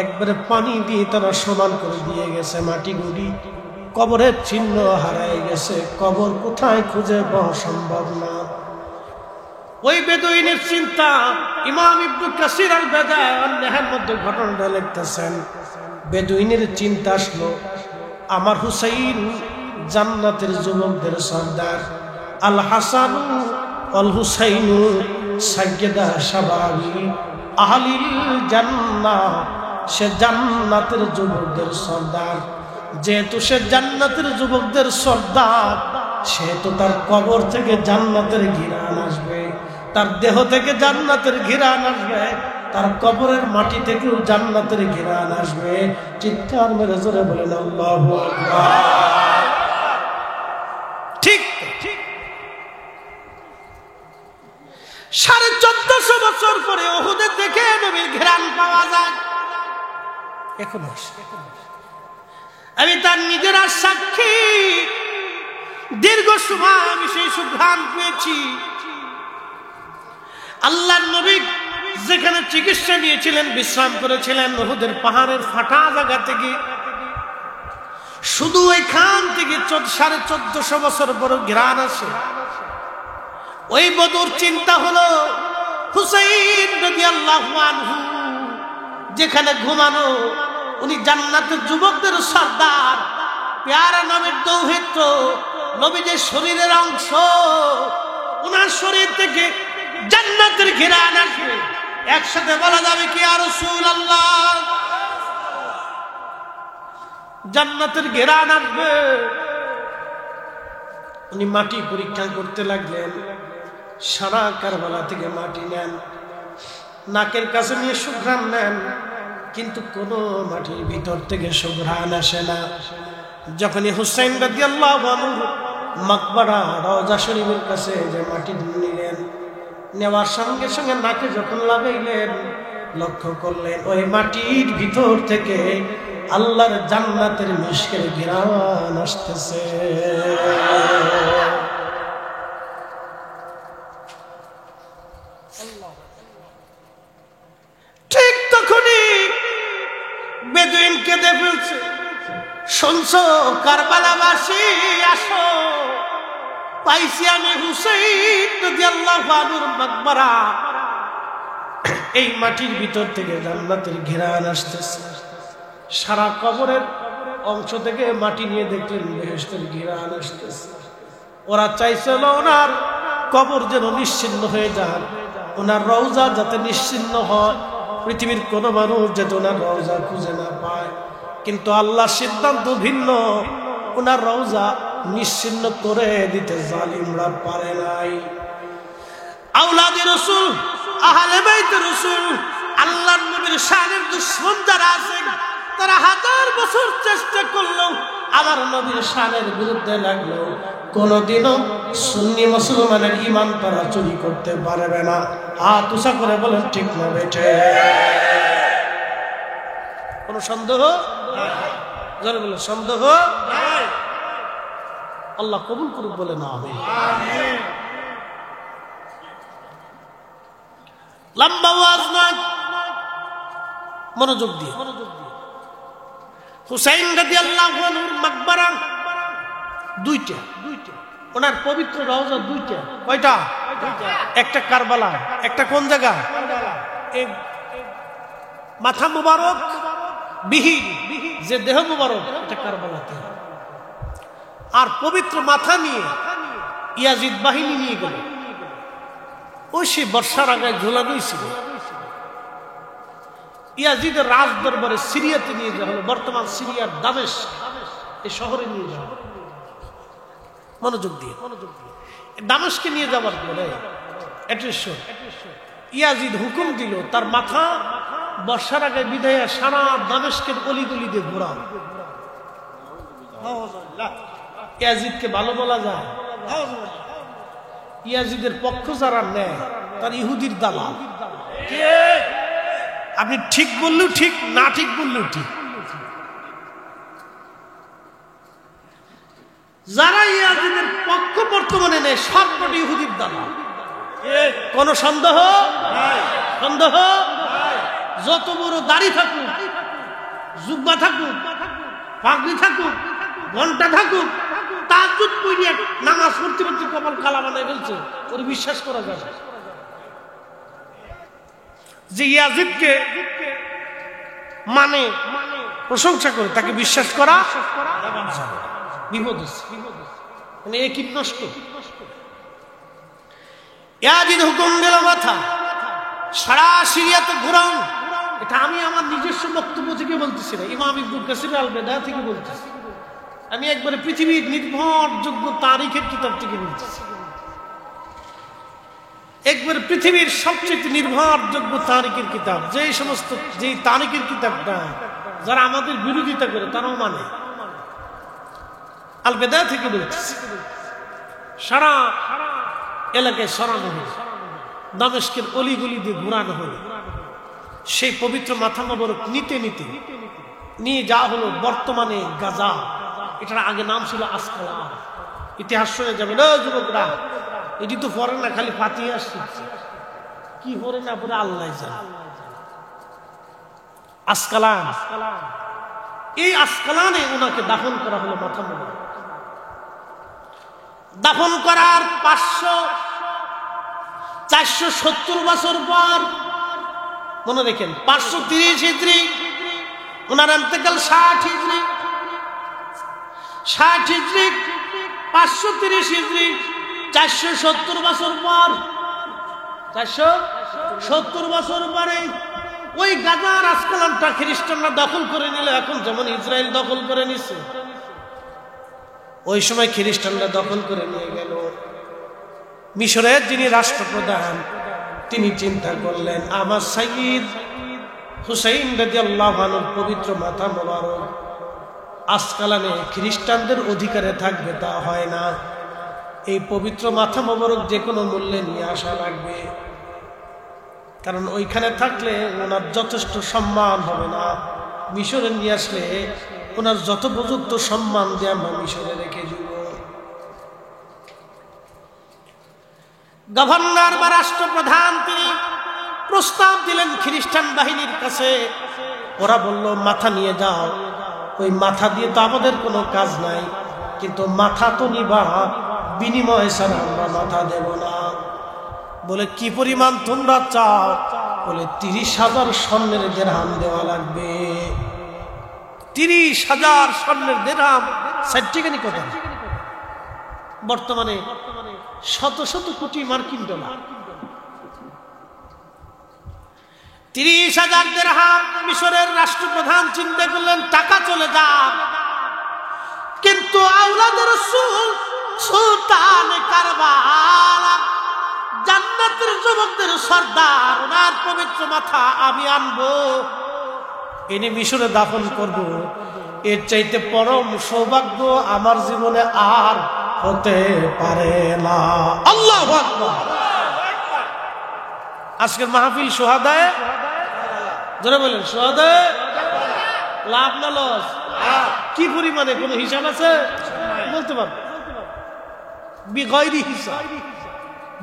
একবারে পানি দিয়ে তারা সমান করে দিয়ে গেছে, মাটিগুলি কবরের চিহ্ন হারায় গেছে, কবর কোথায় খুঁজে পাওয়া সম্ভব না। ওই বেদুইনের চিন্তা, ইমাম ইবনে কাসির আল বাদায় ওয়ান নেহার মধ্যে ঘটনাটা লিখতেছেন, বেদুইনের চিন্তা আসলো আমার হুসাইন জান্নাতের যুবকদের সর্দার, আল হাসান আল হুসাইনু সাইয়্যিদা শাবাবি আহলিল জান্নাহ, সে জান্নাতের যুবকদের সর্দার। যেহেতু সে জান্নাতের যুবকদের সর্দার, সেহেতু তার কবর থেকে জান্নাতের ঘিরান আসবে, তার দেহ থেকে জান্নাতের ঘিরান আসবে, তার কবরের মাটি থেকেও জান্নাতের ঘিরান আসবে। চিৎকার মেরে জোরে বলেন আল্লাহু আকবার। ঠিক 1450 বছর পরে উহুদের থেকে নবীর ঘিরান পাওয়া যায়। এখন আমি তার নিজের সাক্ষী, দীর্ঘ সময় আমি সেই সুঘ্রাণ পেয়েছি। আল্লাহর নবী যেখানে চিকিৎসা নিয়েছিলেন, বিশ্রাম করেছিলেন, উহুদের পাহাড়ের ফাটা জায়গা থেকে, শুধু ওইখান থেকে 1450 বছর পর ঘ্রাণ আসে। ওই বদর চিন্তা হলো হুসাইন রাদিয়াল্লাহু আনহু যেখানে ঘুমানো, উনি জান্নাতের যুবকদের সর্দার, পেয়ারা নবীর দৌহিত্র, নবীদের শরীরের অংশ, উনার শরীর থেকে জান্নাতের ঘিরান আসবে। একসাথে বলা যাবে কি ইয়া রাসূলুল্লাহ, জান্নাতের ঘিরান আসবে। উনি মাটি পরীক্ষা করতে লাগলেন, সারা কারবালা থেকে মাটি নেন, নাকের কাছে নিয়ে সুঘ্রাণ নেন, কিন্তু কোন মাটির ভিতর থেকে সুঘ্রাণ আসে না। যখনই হুসাইন রাদিয়াল্লাহু আনহু মাকবারা রওজা শরীফের কাছে যে মাটি নিলেন, নেওয়ার সঙ্গে সঙ্গে নাকে যখন লাগাইলেন, লক্ষ্য করলেন ওই মাটির ভিতর থেকে আল্লাহর জান্নাতের মিশকের ঘ্রাণ আসতেছে। ঠিক তখনই বেদুইন কেঁদে ফেলছে, শুনছো কারবালাবাসী, আসো, পাইছি আমি হুসাইন রাদিয়াল্লাহু আনহুর মাকবারা, এই মাটির ভিতর থেকে জান্নাতের ঘ্রাণ আসতেছে। সারা কবরের অংশ থেকে মাটি নিয়ে দেখলেন বেহেশতের ঘ্রাণ আসতেছে। ওরা চাইছিল ওনার কবর যেন নিশ্চিহ্ন হয়ে যায়, ওনার রওজা যাতে নিশ্চিহ্ন হয়, পৃথিবীর কোন মানুষ যাতে ওনার রওজা খুঁজে না পায়। কিন্তু আল্লাহর সিদ্ধান্ত ভিন্ন, ওনার রওজা নিশ্চিহ্ন করে দিতে জালিমরা পারে নাই। আওলাদে রাসূল, আহলে বাইতে রাসূল, আল্লাহর নবীর শানের দুশমন যারা আছে তারা হাজার বছর চেষ্টা করলো আমার নবীর শানের বিরুদ্ধে লাগলো, কোনদিনও সুন্নি মুসলমানের ঈমান তারা চুরি করতে পারবে না। হাত উঁচা করে বলেন ঠিক না বেঠে? কোনো সন্দেহ যারা বলে সন্দেহ নাই, আল্লাহ কবুল করুক বলে না হবে। লম্বা ওয়াজ নয়, মনোযোগ দিয়ে। হুসাইন রাদিয়াল্লাহু আনহুর মাকবারা দুইটা, ওনার পবিত্র রওজা দুইটা। কয়টা? একটা কারবালা, একটা কোন জায়গা? মাথা মুবারক বিহীন যে দেহ মুবারক, এটা কারবালাতে। আর পবিত্র মাথা নিয়ে ইয়াজিদ বাহিনী নিয়ে গেল, ওই সে বর্ষার আগে ঝোলানো ছিল। ইয়াজিদের রাজ দরবারে সিরিয়াতে নিয়ে যাওয়া হলো, বর্তমান সিরিয়ার দামেস্ক এই শহরে নিয়ে যাওয়া। মনোযোগ দিয়ে, দামেস্কে নিয়ে যাওয়ার পরে ইয়াজিদ হুকুম দিল তার মাথা বর্ষার আগে বিদায় সারা দামেস্কের অলিগলি দিয়ে ঘোরা। ইয়াজিদকে ভালো বলা যায়? ইয়াজিদের পক্ষ যারা নেয় তার ইহুদির দালাল। আপনি ঠিক বললেও ঠিক, না ঠিক বললেও ঠিক। যারা ইয়াজিদের পক্ষ বর্তমানে নেয় সবকটি ইহুদির দালাল। কোন সন্দেহ নাই, সন্দেহ নাই। যত বড় দাড়ি থাকুক, জুব্বা থাকুক, পাগড়ি থাকুক, ঘন্টা থাকুক, তাহাজ্জুদ পড়িয়া নামাজ পড়তে পড়তে কপাল কালা বানায় ফেলছে, ওর বিশ্বাস করা যায় না। যে ইয়াজিদকে মানে প্রশংসা করে তাকে বিশ্বাস করা বিপদ, মানে একই নষ্ট। ইয়াজিদ হুকুম দিল মাথা সারা সিরিয়াতে ঘুরান। এটা আমি আমার নিজস্ব বক্তব্য থেকে বলতেছি না, ইমাম ইবনে কাসির আল বেদায়া থেকে বলতেছি। আমি একবারে পৃথিবীর নির্ভরযোগ্য তারিখের কিতাব থেকে বলতেছি, একবারে পৃথিবীর সবচেয়ে নির্ভরযোগ্য তারিখের কিতাব। যে তারিখের কিতাবটা যারা আমাদের বিরোধিতা করে তারাও মানে, আল বেদায়া থেকে বলতেছি। সারা এলাকায় সরানো হলো, দামেস্কের অলিগলি দিয়ে ঘুরানো হলো। সেই পবিত্র মাথা মোবারক নিতে নিতে নিয়ে যাওয়া হলো বর্তমানে গাজা। এটার আগে নাম ছিল আসকালান। ইতিহাস শুনে যাবেন যুবকরা, এটি তো পড়ে না, খালি ফাতিহা শিখছে, কি পড়ে না পড়ে আল্লাহ জানে। আসকালান, এই আসকালানে ওনাকে দাফন করা হলো মাথা মোবারক। দাফন করার 470 বছর পর, মনে রেখেন 530 হিজরি, ওনার ইন্তেকাল 60 হিজরি, 530 হিজরি, 470 বছর পর, 470 বছর পরে ওই গাজার আসকালানটা খ্রিস্টানরা দখল করে নিল। এখন যেমন ইসরায়েল দখল করে নিছে, ওই সময় খ্রিস্টানরা দখল করে নিয়ে গেল। মিশরের যিনি রাষ্ট্রপ্রধান তিনি চিন্তা করলেন, আমার সাইয়্যিদ হুসাইন রাদিয়াল্লাহু আনহুর পবিত্র মাথা মোবারক আসকালানে খ্রিস্টানদের অধিকারে থাকবে তা হয় না। এই পবিত্র মাথা মোবারক যে কোনো মূল্যে নিয়ে আসা লাগবে, কারণ ওইখানে থাকলে ওনার যথেষ্ট সম্মান হবে না। মিশরে নিয়ে আসলে ওনার যত উপযুক্ত সম্মান দিয়ে আমরা মিশরে রেখে দিব। গভর্নর বা রাষ্ট্রপ্রধান তিনি প্রস্তাব দিলেন খ্রিস্টান বাহিনীর কাছে। ওরা বলল মাথা নিয়ে যাও। ওই মাথা দিয়ে তো আমাদের কোনো কাজ নাই, কিন্তু মাথা তো নিবা, বিনিময় ছাড়া আমরা মাথা দেব না। বলে কি পরিমাণ তোমরা চাও? বলে 30,000 স্বর্ণের দিরহাম দেওয়া লাগবে। 30,000 স্বর্ণের দিরহাম, 60 কত? বর্তমানে শত শত কোটি মার্কিন ডলার। 30,000 দিরহাম। মিশরের রাষ্ট্রপ্রধান চিন্তা করলেন টাকা চলে যাক, কিন্তু আওলাদ রাসূল সুলতান কারবালা জান্নাতের যুবকদের সর্দার, ওনার পবিত্র মাথা আমি আনবো, এনে মিশরে দাফন করব। এর চাইতে পরম সৌভাগ্য আমার জীবনে আর হতে পারে না। আল্লাহু আকবার। আজকের মাহফিল সোহাদায়ে, যারা বলেন সোহাদায়ে লাভ না লস, কি পরিমাণে কোনো হিসাব আছে বলতে পারবো? বিগয়রি হিসাব,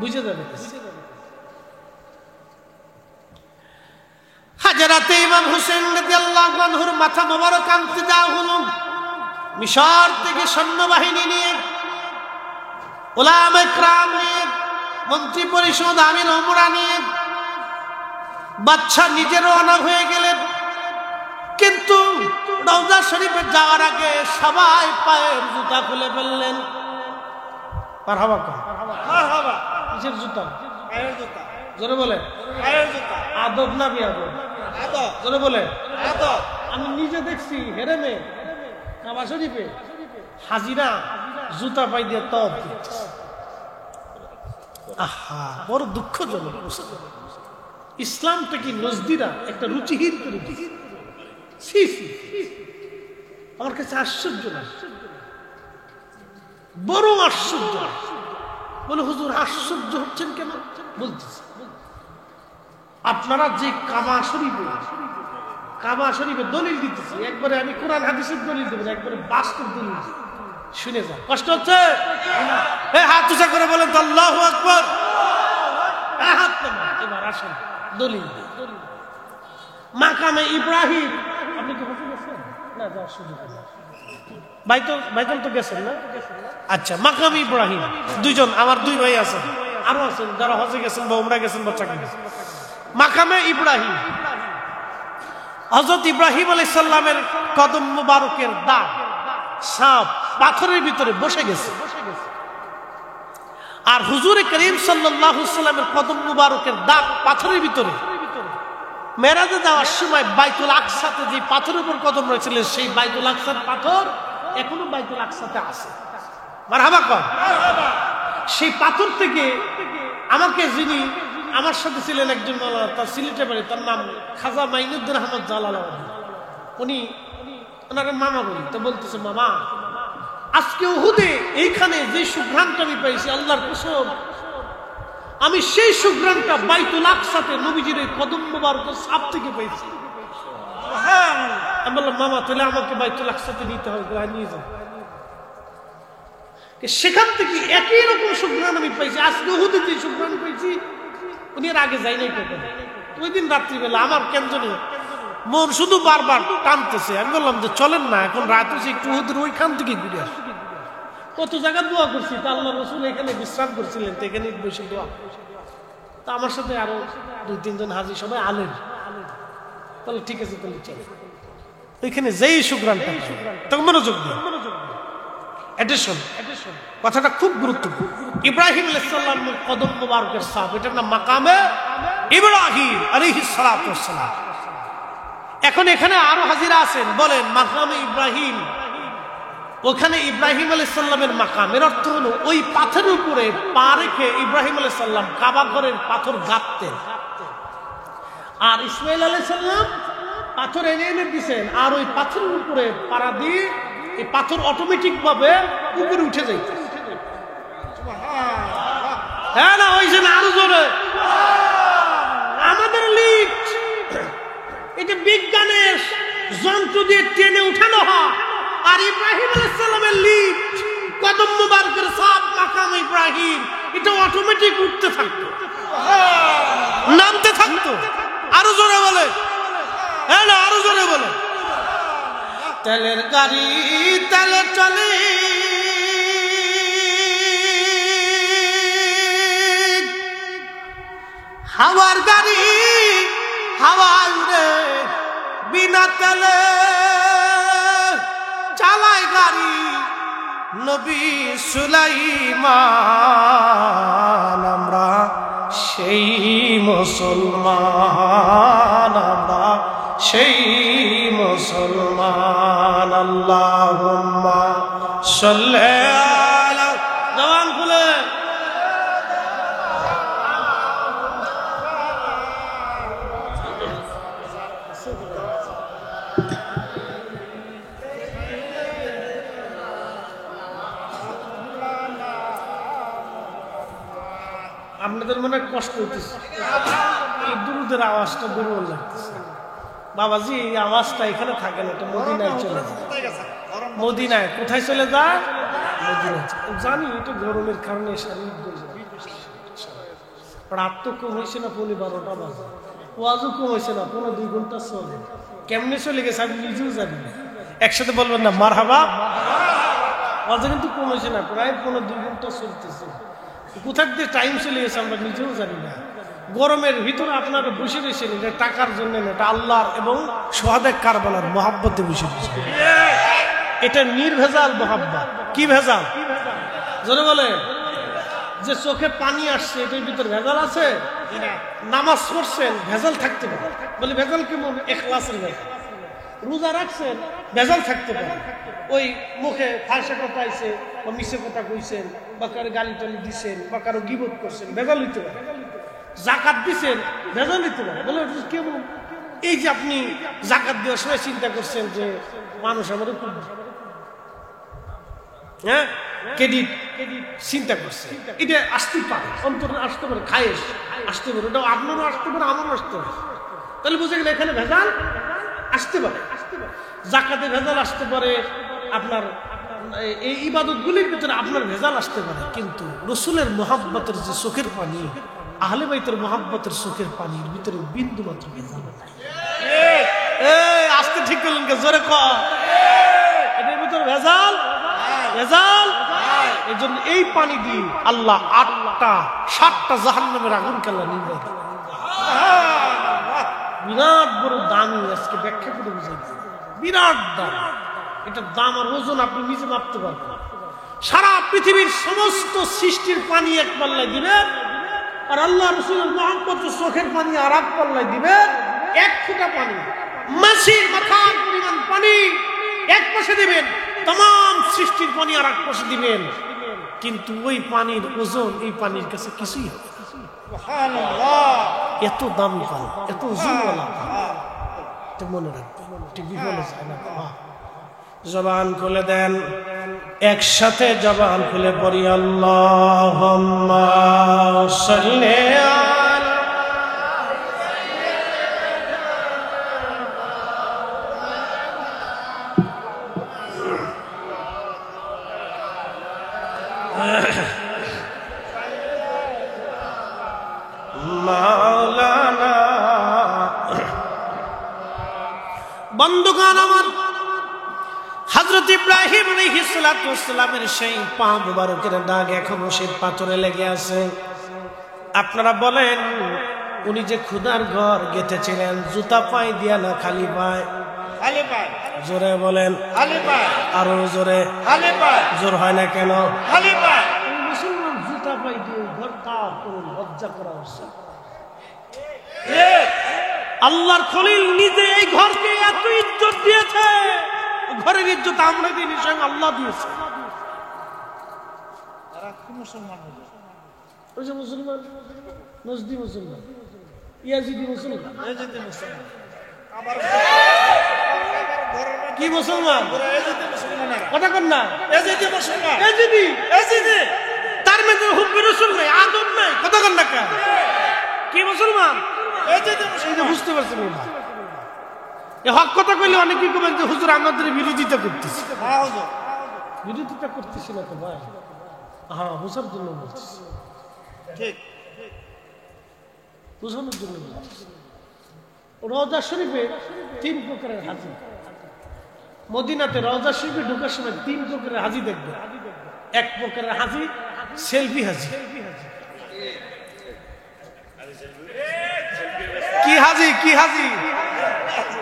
বুঝে যাবে। হাজরাতে ইমাম হোসেন রাদিয়াল্লাহু আনহুর মাথা মোবারক আনতে যাওয়া হলো মিশর থেকে সৈন্যবাহিনী নিয়ে, উলামা ইকরাম নিয়ে, মন্ত্রী পরিষদ, আমির উমরা নিয়ে। বাদশা নিজে রওনা হয়ে গেলেন, কিন্তু রওজা শরীফে যাওয়ার আগে সবাই পায়ের জুতা খুলে ফেললেন। মারহাবা কর, মারহাবা। কিসের জুতা? পায়ের জুতা। জোরে বলে পায়ের জুতা। আদব না বিয়াদব? আদব। জোরে বলে আদব। আমি নিজে দেখছি হেরেমে কাবা শরীফে হাজিরা জুতা পাই দিয়ে তব দিচ্ছে। আহা, বড় দুঃখজনক। ইসলামটা কি নজদিরা একটা রুচিহীন করে দিচ্ছে। আমার কাছে আশ্চর্য না, বড় আশ্চর্য। বলে হুজুর আশ্চর্য হচ্ছেন কেন? বলতেছি, আপনারা যে কাবা শরীফে দলিল দিতেছি, একবারে আমি কোরআন হাদিসের দলিল দেব, একবারে বাস্তব দলিল শুনে যান। কষ্ট হচ্ছে? হাত উঁচা করে বলেন তো আল্লাহু আকবার। হাত নামান। এবার আসেন দলিল। মাকামে ইব্রাহিম, আপনি কি হজে গেছেন? না, যাওয়ার সুযোগ নেই। বাইতুল তো গেছেন না? আচ্ছা, মাকামে ইব্রাহিম, দুইজন আমার দুই ভাই আছেন, আরো আছেন যারা হজে গেছেন বা উমরা গেছেন বা চাকরি গেছেন। মাকামে ইব্রাহিম, হযরত ইব্রাহিম আলাইহিস সালামের কদম মুবারকের দাগ সাপ পাথরের ভিতরে বসে গেছে। আর হুজুর করিম সাল্লাল্লাহু আলাইহি সাল্লামের কদম মুবারকের দাগ পাথরের ভিতরে মেরাজে যাওয়ার সময় বাইতুল আকসাতে যে পাথরের উপর কদম রয়েছিল, সেই বাইতুল আকসার পাথর এখনো বাইতুল আকসাতে আছে। মারহাবা কর। সেই পাথর থেকে আমাকে, যিনি আমার সাথে ছিলেন একজন মাওলানা, তার সিলেটে বাড়ি, তার নাম খাজা মাইনুদ্দিন আহমদ জালালাবাদী, উনি ওনার মামা বলি, তো বলতেছে, মামা আজকে উহুদে এইখানে যে সুঘ্রাণটা আমি পাইছি, আল্লাহর কসম, আমি সেই সুঘ্রাণটা বাইতুল আকসাতে নবীজির কদম মুবারকের সাপ থেকে পেয়েছি। আমি বললাম, মামা তাহলে আমাকে বাইতুল আকসাতে নিতে হবে, নিয়ে যান। সেখান থেকে একই রকম সুঘ্রাণ আমি পাইছি। আজকে উহুদে যে সুঘ্রাণ পেয়েছি, উনি এর আগে যাই নাই কখনো। ওই দিন রাত্রিবেলা আমার কেন জানি মন শুধু বারবার টানতেছে। আমি বললাম যে চলেন না, এখন রাত হচ্ছে, একটু উহুদের ওইখান থেকে ঘুরে আসি। কত জায়গা দোয়া করছি, তা আল্লাহ রাসূল এখানে বিশ্রাম করছিলেন, তো এখানে বসে দোয়া। তা আমার সাথে আরো 2-3 জন হাজি, সবাই আলেম। তাহলে ঠিক আছে, তাহলে চল ওইখানে যেই সুঘ্রাণটা, তখন মনোযোগ দিন। কথাটা খুব গুরুত্বপূর্ণ। ইব্রাহিম আলাইহিস সালামের কদম মুবারকের সাপ, এটার নাম মাকামে ইব্রাহিম আলাইহিস সালাতু ওয়াস সালাম। এখন এখানে আরো হাজিরা আছেন, বলেন মাকামে ইব্রাহিম, ওখানে ইব্রাহিম আলাইহিস সালামের মাকাম। এর অর্থ হলো ওই পাথরের উপরে পা রেখে ইব্রাহিম আলাইহিস সালাম কাবা ঘরের পাথর গাঁথতেন, আর ইসমাইল আলাইহিস সালাম পাথর এনে এনে দিয়েছেন, আর ওই পাথরের উপরে পাড়া দিয়ে এই পাথর অটোমেটিক ভাবে উপরে উঠে যাইত। হ্যাঁ না, ওই যে আরো জোরে আমাদের লিফট, এটা বিজ্ঞানের যন্ত্র দিয়ে টেনে উঠানো হয়, আর ইব্রাহিম আলাইহিস সালামের লিফট কদম মুবারকের সাপ মাকাম ইব্রাহিম, এটা অটোমেটিক উঠতে থাকতো, নামতে থাকতো। আরো জোরে বলে, হ্যাঁ না, আরো জোরে বলে। তেলের গাড়ি তেলে চলে, হাওয়ার গাড়ি হাওয়ায় উড়ে, বিনা তেলে চালায় গাড়ি নবী সুলাইমান। আমরা সেই মুসলমান, আমরা সেই মুসলমান। আল্লাহুম্মা সাল্লি আলা, জবান খুলে আপনাদের মনে কষ্ট হইতেছে, এই দুরুদের আওয়াজটা দুর্বল লাগতেছে। বাবাজি এই আওয়াজটা এখানে থাকে না, এটা মদিনায় চলে যায়। মদিনায় কোথায় চলে যায়? মদিনায়। জানি এটা গরমের কারণে শারীরিক রাত তো কম হয়েছে না, 12টা বাজে, ওয়াজও কম হয়েছে না, 1.5-2 ঘন্টা চলে। কেমনে চলে গেছে আমি নিজেও জানি না। একসাথে বলবেন না মারহাবা। ওয়াজও কিন্তু কম হয়েছে না, প্রায় 1.5-2 ঘন্টা চলতেছে। কোথায় দিয়ে টাইম চলে গেছে আমরা নিজেও জানি না। গরমের ভিতরে আপনারা বসে রয়েছেন, এটা টাকার জন্য না, এটা আল্লাহর এবং সোহাদে কারবালার মহাব্বতে বসে রয়েছে। এটা নির্ভেজাল মহাব্বত। কি ভেজাল? জোরে বলে। যে চোখে পানি আসছে এটার ভিতরে ভেজাল আছে? নামাজ পড়ছেন ভেজাল থাকতে পারে, বলে ভেজাল কেমন? ইখলাসের ভেজাল। রোজা রাখছেন ভেজাল থাকতে পারে, ওই মুখে ফাঁসা কথা আইছে বা মিশে কথা কইছেন বা কারো গালি টালি দিচ্ছেন বা কারো গিবত করছেন, ভেজাল হইতে পারে। জাকাত দিচ্ছেন ভেজাল হইতে পারে, বলে কেমন? এই যে আপনি জাকাত দেওয়ার সময় চিন্তা করছেন যে মানুষ আমাদের খুব হ্যাঁ ক্রেডিট চিন্তা করছে, এটা আসতে পারে, অন্তরে আসতে পারে, খায়েশ আসতে পারে, ওটা আপনারও আসতে পারে, আমারও আসতে পারে। তাহলে বুঝে গেলে এখানে ভেজাল আসতে পারে। জাকাতে ভেজাল আসতে পারে, আপনার এই ইবাদতগুলির ভিতরে আপনার ভেজাল আসতে পারে, কিন্তু রসুলের মহাব্বতের যে চোখের পানি, আহলে বাইতের মহাব্বতের চোখের পানির ভিতরে বিন্দু মাত্র ভেজাল নাই। আজকে ঠিক করলেন কে? জোরে কর। এটার ভিতরে ভেজাল ভেজাল। এই জন্য এই পানি দিয়ে আল্লাহ 7টা জাহান্নামের আগুন কাল্লা নির্বাহ। বিরাট বড় দামি, আজকে ব্যাখ্যা করে বুঝাইছি, বিরাট দাম। এটার দাম আর ওজন আপনি নিজে মাপতে পারবেন। সারা পৃথিবীর সমস্ত সৃষ্টির পানি এক পাল্লায় দিবেন, আর আল্লাহ রসুলের মহব্বতের চোখের পানি আর এক পাল্লায় দিবেন। 1 ফোঁটা পানি, মাছির মাথার পরিমাণ পানি এক পাশে দিবেন, तमाम সৃষ্টির পানি আর এক পাশে দিবেন, কিন্তু ওই পানির ওজন এই পানির কাছে কিছুই হবে না। সুবহানাল্লাহ। এত দামি পানি, এত ওজনওয়ালা পানি, তো মনে রাখবেন, টিভি বলে যায় না। জবান খুলে দেন, একসাথে জবান খুলে পড়ি আল্লাহুম্মা সাল্লি আলা মাওলানা। বন্ধুগণ আমার, হযরত ইব্রাহিম আলাইহিস সালাতু ওয়াস সালামের সেই পা মুবারকের দাগ এখনো সেই পাথরে লেগে আছে। আপনারা বলেন, উনি যে খুদার ঘর গেঁথেছিলেন জুতা পায়ে দিয়া না খালি পায়? খালি পায়। জোরে বলেন। খালি পায়। আরো জোরে। খালি পায়। জোর হয় না কেন? খালি পায়। মুসলমান জুতা পায়ে দিয়ে ঘর তা করে লজ্জা করা উচিত। আল্লাহর খলিল নিজে এই ঘরকে এত ইজ্জত দিয়েছে, ঘরের ইজ্জত আমরা দিইনি, স্বয়ং আল্লাহ দিয়েছে। মুসলমান ওই যে মুসলমান নজদি মুসলমান, ইয়াজিদি মুসলমান, কি মুসলমান? কথা কন না। তার মধ্যে হুব্বে রাসূল নাই, আদব নাই, কথা কন না। কি মুসলমান? বুঝতে পারছেন না? হক কথা কইলে অনেকেই কবেন যে হুজুর আমাদের বিরোধিতা করতেছি। বিরোধিতা করতেছি না তো ভাই, হ্যাঁ বোঝার জন্য বলছি, ঠিক বোঝানোর জন্য বলছি। রওজা শরীফে 3 প্রকারের হাজি, মদিনাতে রওজা শরীফে ঢোকার সময় 3 প্রকারের হাজি দেখবে। 1 প্রকারের হাজি সেলফি হাজি। কি হাজি? কি হাজি?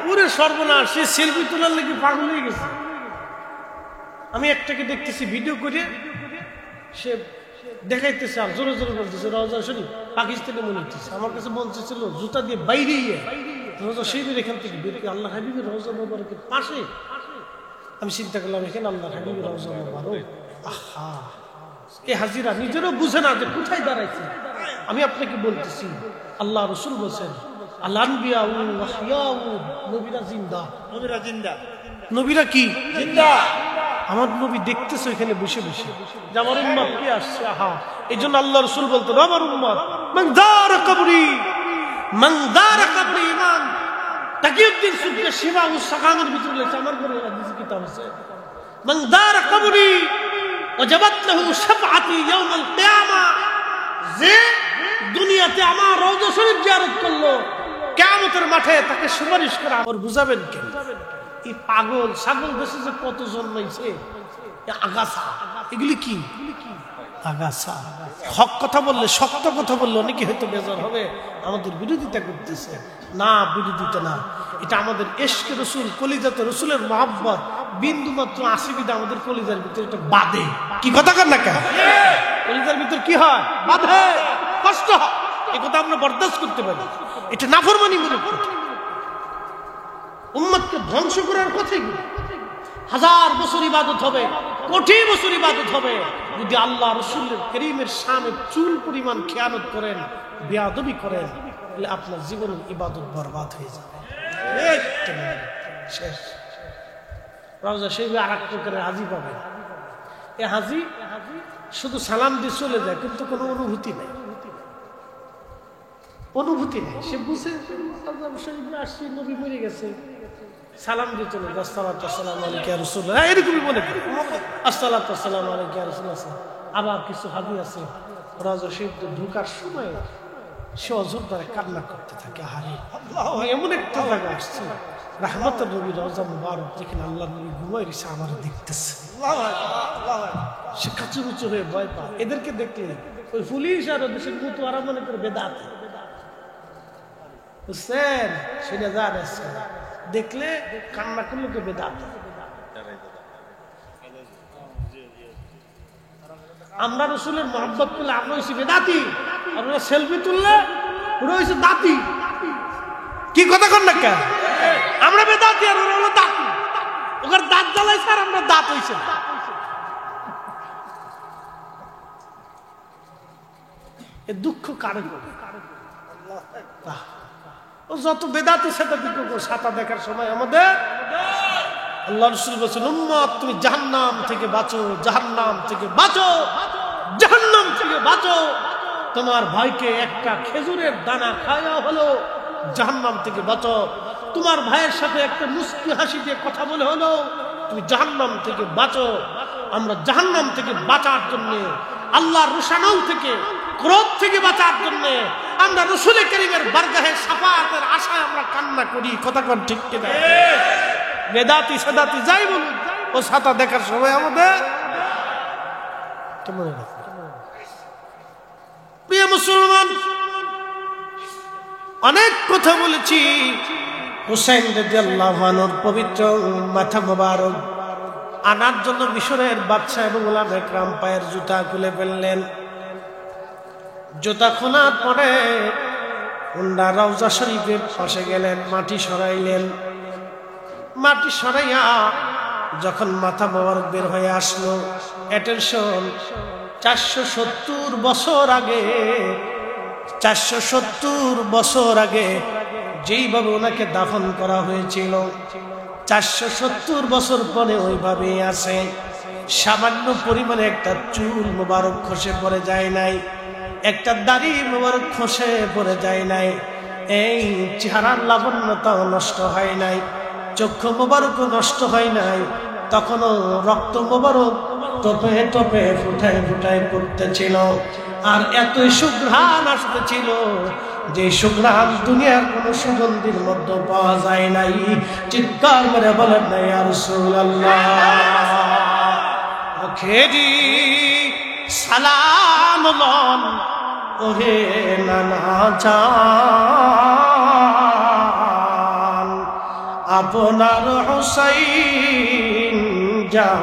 পুরো সর্বনাশ, সে সেলফি তোলার লেগে পাগল হয়ে গেছে। আমি একটাকে দেখতেছি ভিডিও করে, সে দেখাইতেছে আর জোরে জোরে বলতেছে রওজা শরীফ পাকিস্তানে মনে হচ্ছে। আমার কাছে মন চাইছিল জুতা দিয়ে বাইরে রওজা শরীফের এখান থেকে বের করে আল্লাহ হাবিবের রওজা মোবারকের পাশে। আমি চিন্তা করলাম এখানে আল্লাহ হাবিবের রওজা মোবারক। আহা, এই হাজিরা নিজেরও বুঝে না যে কোথায় দাঁড়াইছে। আমি আপনাকে বলতেছি, আল্লাহ রসুল বলছেন আল আনবিয়া ওয়া হিয়াউ, নবীরা জিন্দা। নবীরা জিন্দা। নবীরা কি? জিন্দা। আমার নবী দেখতেছে ওইখানে বসে বসে যে আমার উম্মত কি আসছে। আহা, এই জন্য আল্লাহ রসুল বলতেন আমার উম্মত মান দারা কবরি ইমান। তাকিউদ্দিন সুবকি শিবা ও সাকানের ভিতরে লেখা আমার ঘরে হাদিস কিতাব আছে, মান দারা কবরি ওয়াজাবাত লাহু শাফাআতি ইয়াউমাল কিয়ামা, যে দুনিয়াতে আমার রওজা শরীফ জিয়ারত করলো কিয়ামতের মাঠে তাকে সুপারিশ করা। আর বুঝাবেন কেন? এই পাগল ছাগল দেশে যে কত জন্মাইছে, আগাছা, এগুলি কি আগাছা। হক কথা বললে, শক্ত কথা বললে অনেকে হয়তো বেজার হবে, আমাদের বিরোধিতা করতেছে। না, বিরোধিতা না, এটা আমাদের ইশকে রসুল, কলিজাতে রসুলের মহব্বত বিন্দু মাত্র আসিবিদা আমাদের কলিজার ভিতরে এটা বাঁধে। কি কথা কর না কেন? কলিজার ভিতর কি হয়? বাঁধে, কষ্ট হয়। এই কথা আমরা বরদাস্ত করতে পারি। এটা নাফরমানি মূলক কথা, উম্মতকে ধ্বংস করার কথাই। হাজার বছর ইবাদত হবে, কোটি বছর ইবাদত হবে, যদি আল্লাহ রসুলের করিমের সামনে চুল পরিমাণ খেয়ানত করেন, বেয়াদবি করেন, তাহলে আপনার জীবনের ইবাদত বরবাদ হয়ে যাবে। শেষ। রওজা শরীফে আর এক প্রকারের হাজি পাবে। এ হাজি শুধু সালাম দিয়ে চলে যায়, কিন্তু কোনো অনুভূতি নেই, অনুভূতি নেই। সে বুঝে আসছি, নবী মরে গেছে, সালাম দিয়ে চলে যায়, আসসালাতু ওয়াসসালামু আলাইকা ইয়া রাসূলুল্লাহ, এরকমই মনে করে আসসালাতু ওয়াসসালামু আলাইকা ইয়া রাসূলুল্লাহ। আবার কিছু হাজি আছে রওজা শরীফে ঢোকার সময় সে অজর দ্বারা কান্না করতে থাকে। আহারে, এমন একটা জায়গা আসছে রাহমাতুল নবী রওজা মুবারক, যেখানে আল্লাহ নবী ঘুমাই রয়েছে, আমার দেখতেছে। সে কাচুমুচু হয়ে ভয় পায়। এদেরকে দেখলে ওই পুলিশ আর দেশের মতো আরা মনে করে বেদাত, বুঝছেন? সেটা জানাচ্ছে, দেখলে কান্না করলে তো বেদাত। আমরা রসুলের মহব্বত করলে আমরা হয়েছি বেদাতি, আপনারা সেলফি তুললে ওরা হয়েছে দাতি। কি কথা কর না কেন? আমরা বেদাতি আর ওরা হলো দাতি। ওখানে দাঁত জ্বালাইছে আর আমরা দাঁত হয়েছে। এ দুঃখ কারে করে? ও যত বেদাতি সেটা ছাতা দেখার সময় আমাদের আল্লাহ রাসূল বলেছেন, উম্মত তুমি জাহান্নাম থেকে বাঁচো, জাহান্নাম থেকে বাঁচো, জাহান্নাম থেকে বাঁচো। তোমার ভাইকে একটা খেজুরের দানা খাওয়া হলো, জাহান্নাম থেকে বাঁচো। তোমার ভাইয়ের সাথে একটা মুস্কি হাসি দিয়ে কথা বলে হলো, তুমি জাহান্নাম থেকে বাঁচো। আমরা জাহান্নাম থেকে বাঁচার জন্য, আল্লাহর রোশানল থেকে, ক্রোধ থেকে বাঁচার জন্য আমরা রাসূল কারীমের বারগাহে শাফাআতের আশায় আমরা কান্না করি। কথা কোন ঠিক কিনা? বেদাতি সাদাতি যাই বলুন, ও ছাতা দেখার সময় আমাদের মনে রাখবে। প্রিয় মুসলমান, অনেক কথা বলেছি। হুসাইন রাদিয়াল্লাহু আনহুর পবিত্র মাথা মোবারক আনার জন্য মিশরের বাদশা এবং উলামা একরাম পায়ের জুতা খুলে ফেললেন। জুতা খোলার পরে উন্ডা রওজা শরীফের পাশে গেলেন, মাটি সরাইলেন। মাটি সরাইয়া যখন মাথা মোবারক বের হয়ে আসলো, অ্যাটেনশন, 470 বছর আগে, 470 বছর আগে যেইভাবে ওনাকে দাফন করা হয়েছিল, 470 বছর পরে ওইভাবেই আছে। সামান্য পরিমাণে একটা চুল মোবারক খসে পড়ে যায় নাই, একটা দাড়ি মোবারক খসে পড়ে যায় নাই, এই চেহারার লাবণ্যতাও নষ্ট হয় নাই, চক্ষু মোবারকও নষ্ট হয় নাই। তখনও রক্ত মোবারক টপে টপে ফুটায় ফুটায় পড়তেছিল, আর এতই সুঘ্রাণ আসতেছিল যে সুঘ্রাণ দুনিয়ার কোন সুগন্ধির মধ্যে পাওয়া যায় নাই। চিৎকার করে বলেন না ইয়া রাসূলুল্লাহ। আখেরি সালাম লন ওহে নানা জান, আপনার হুসাইন জান।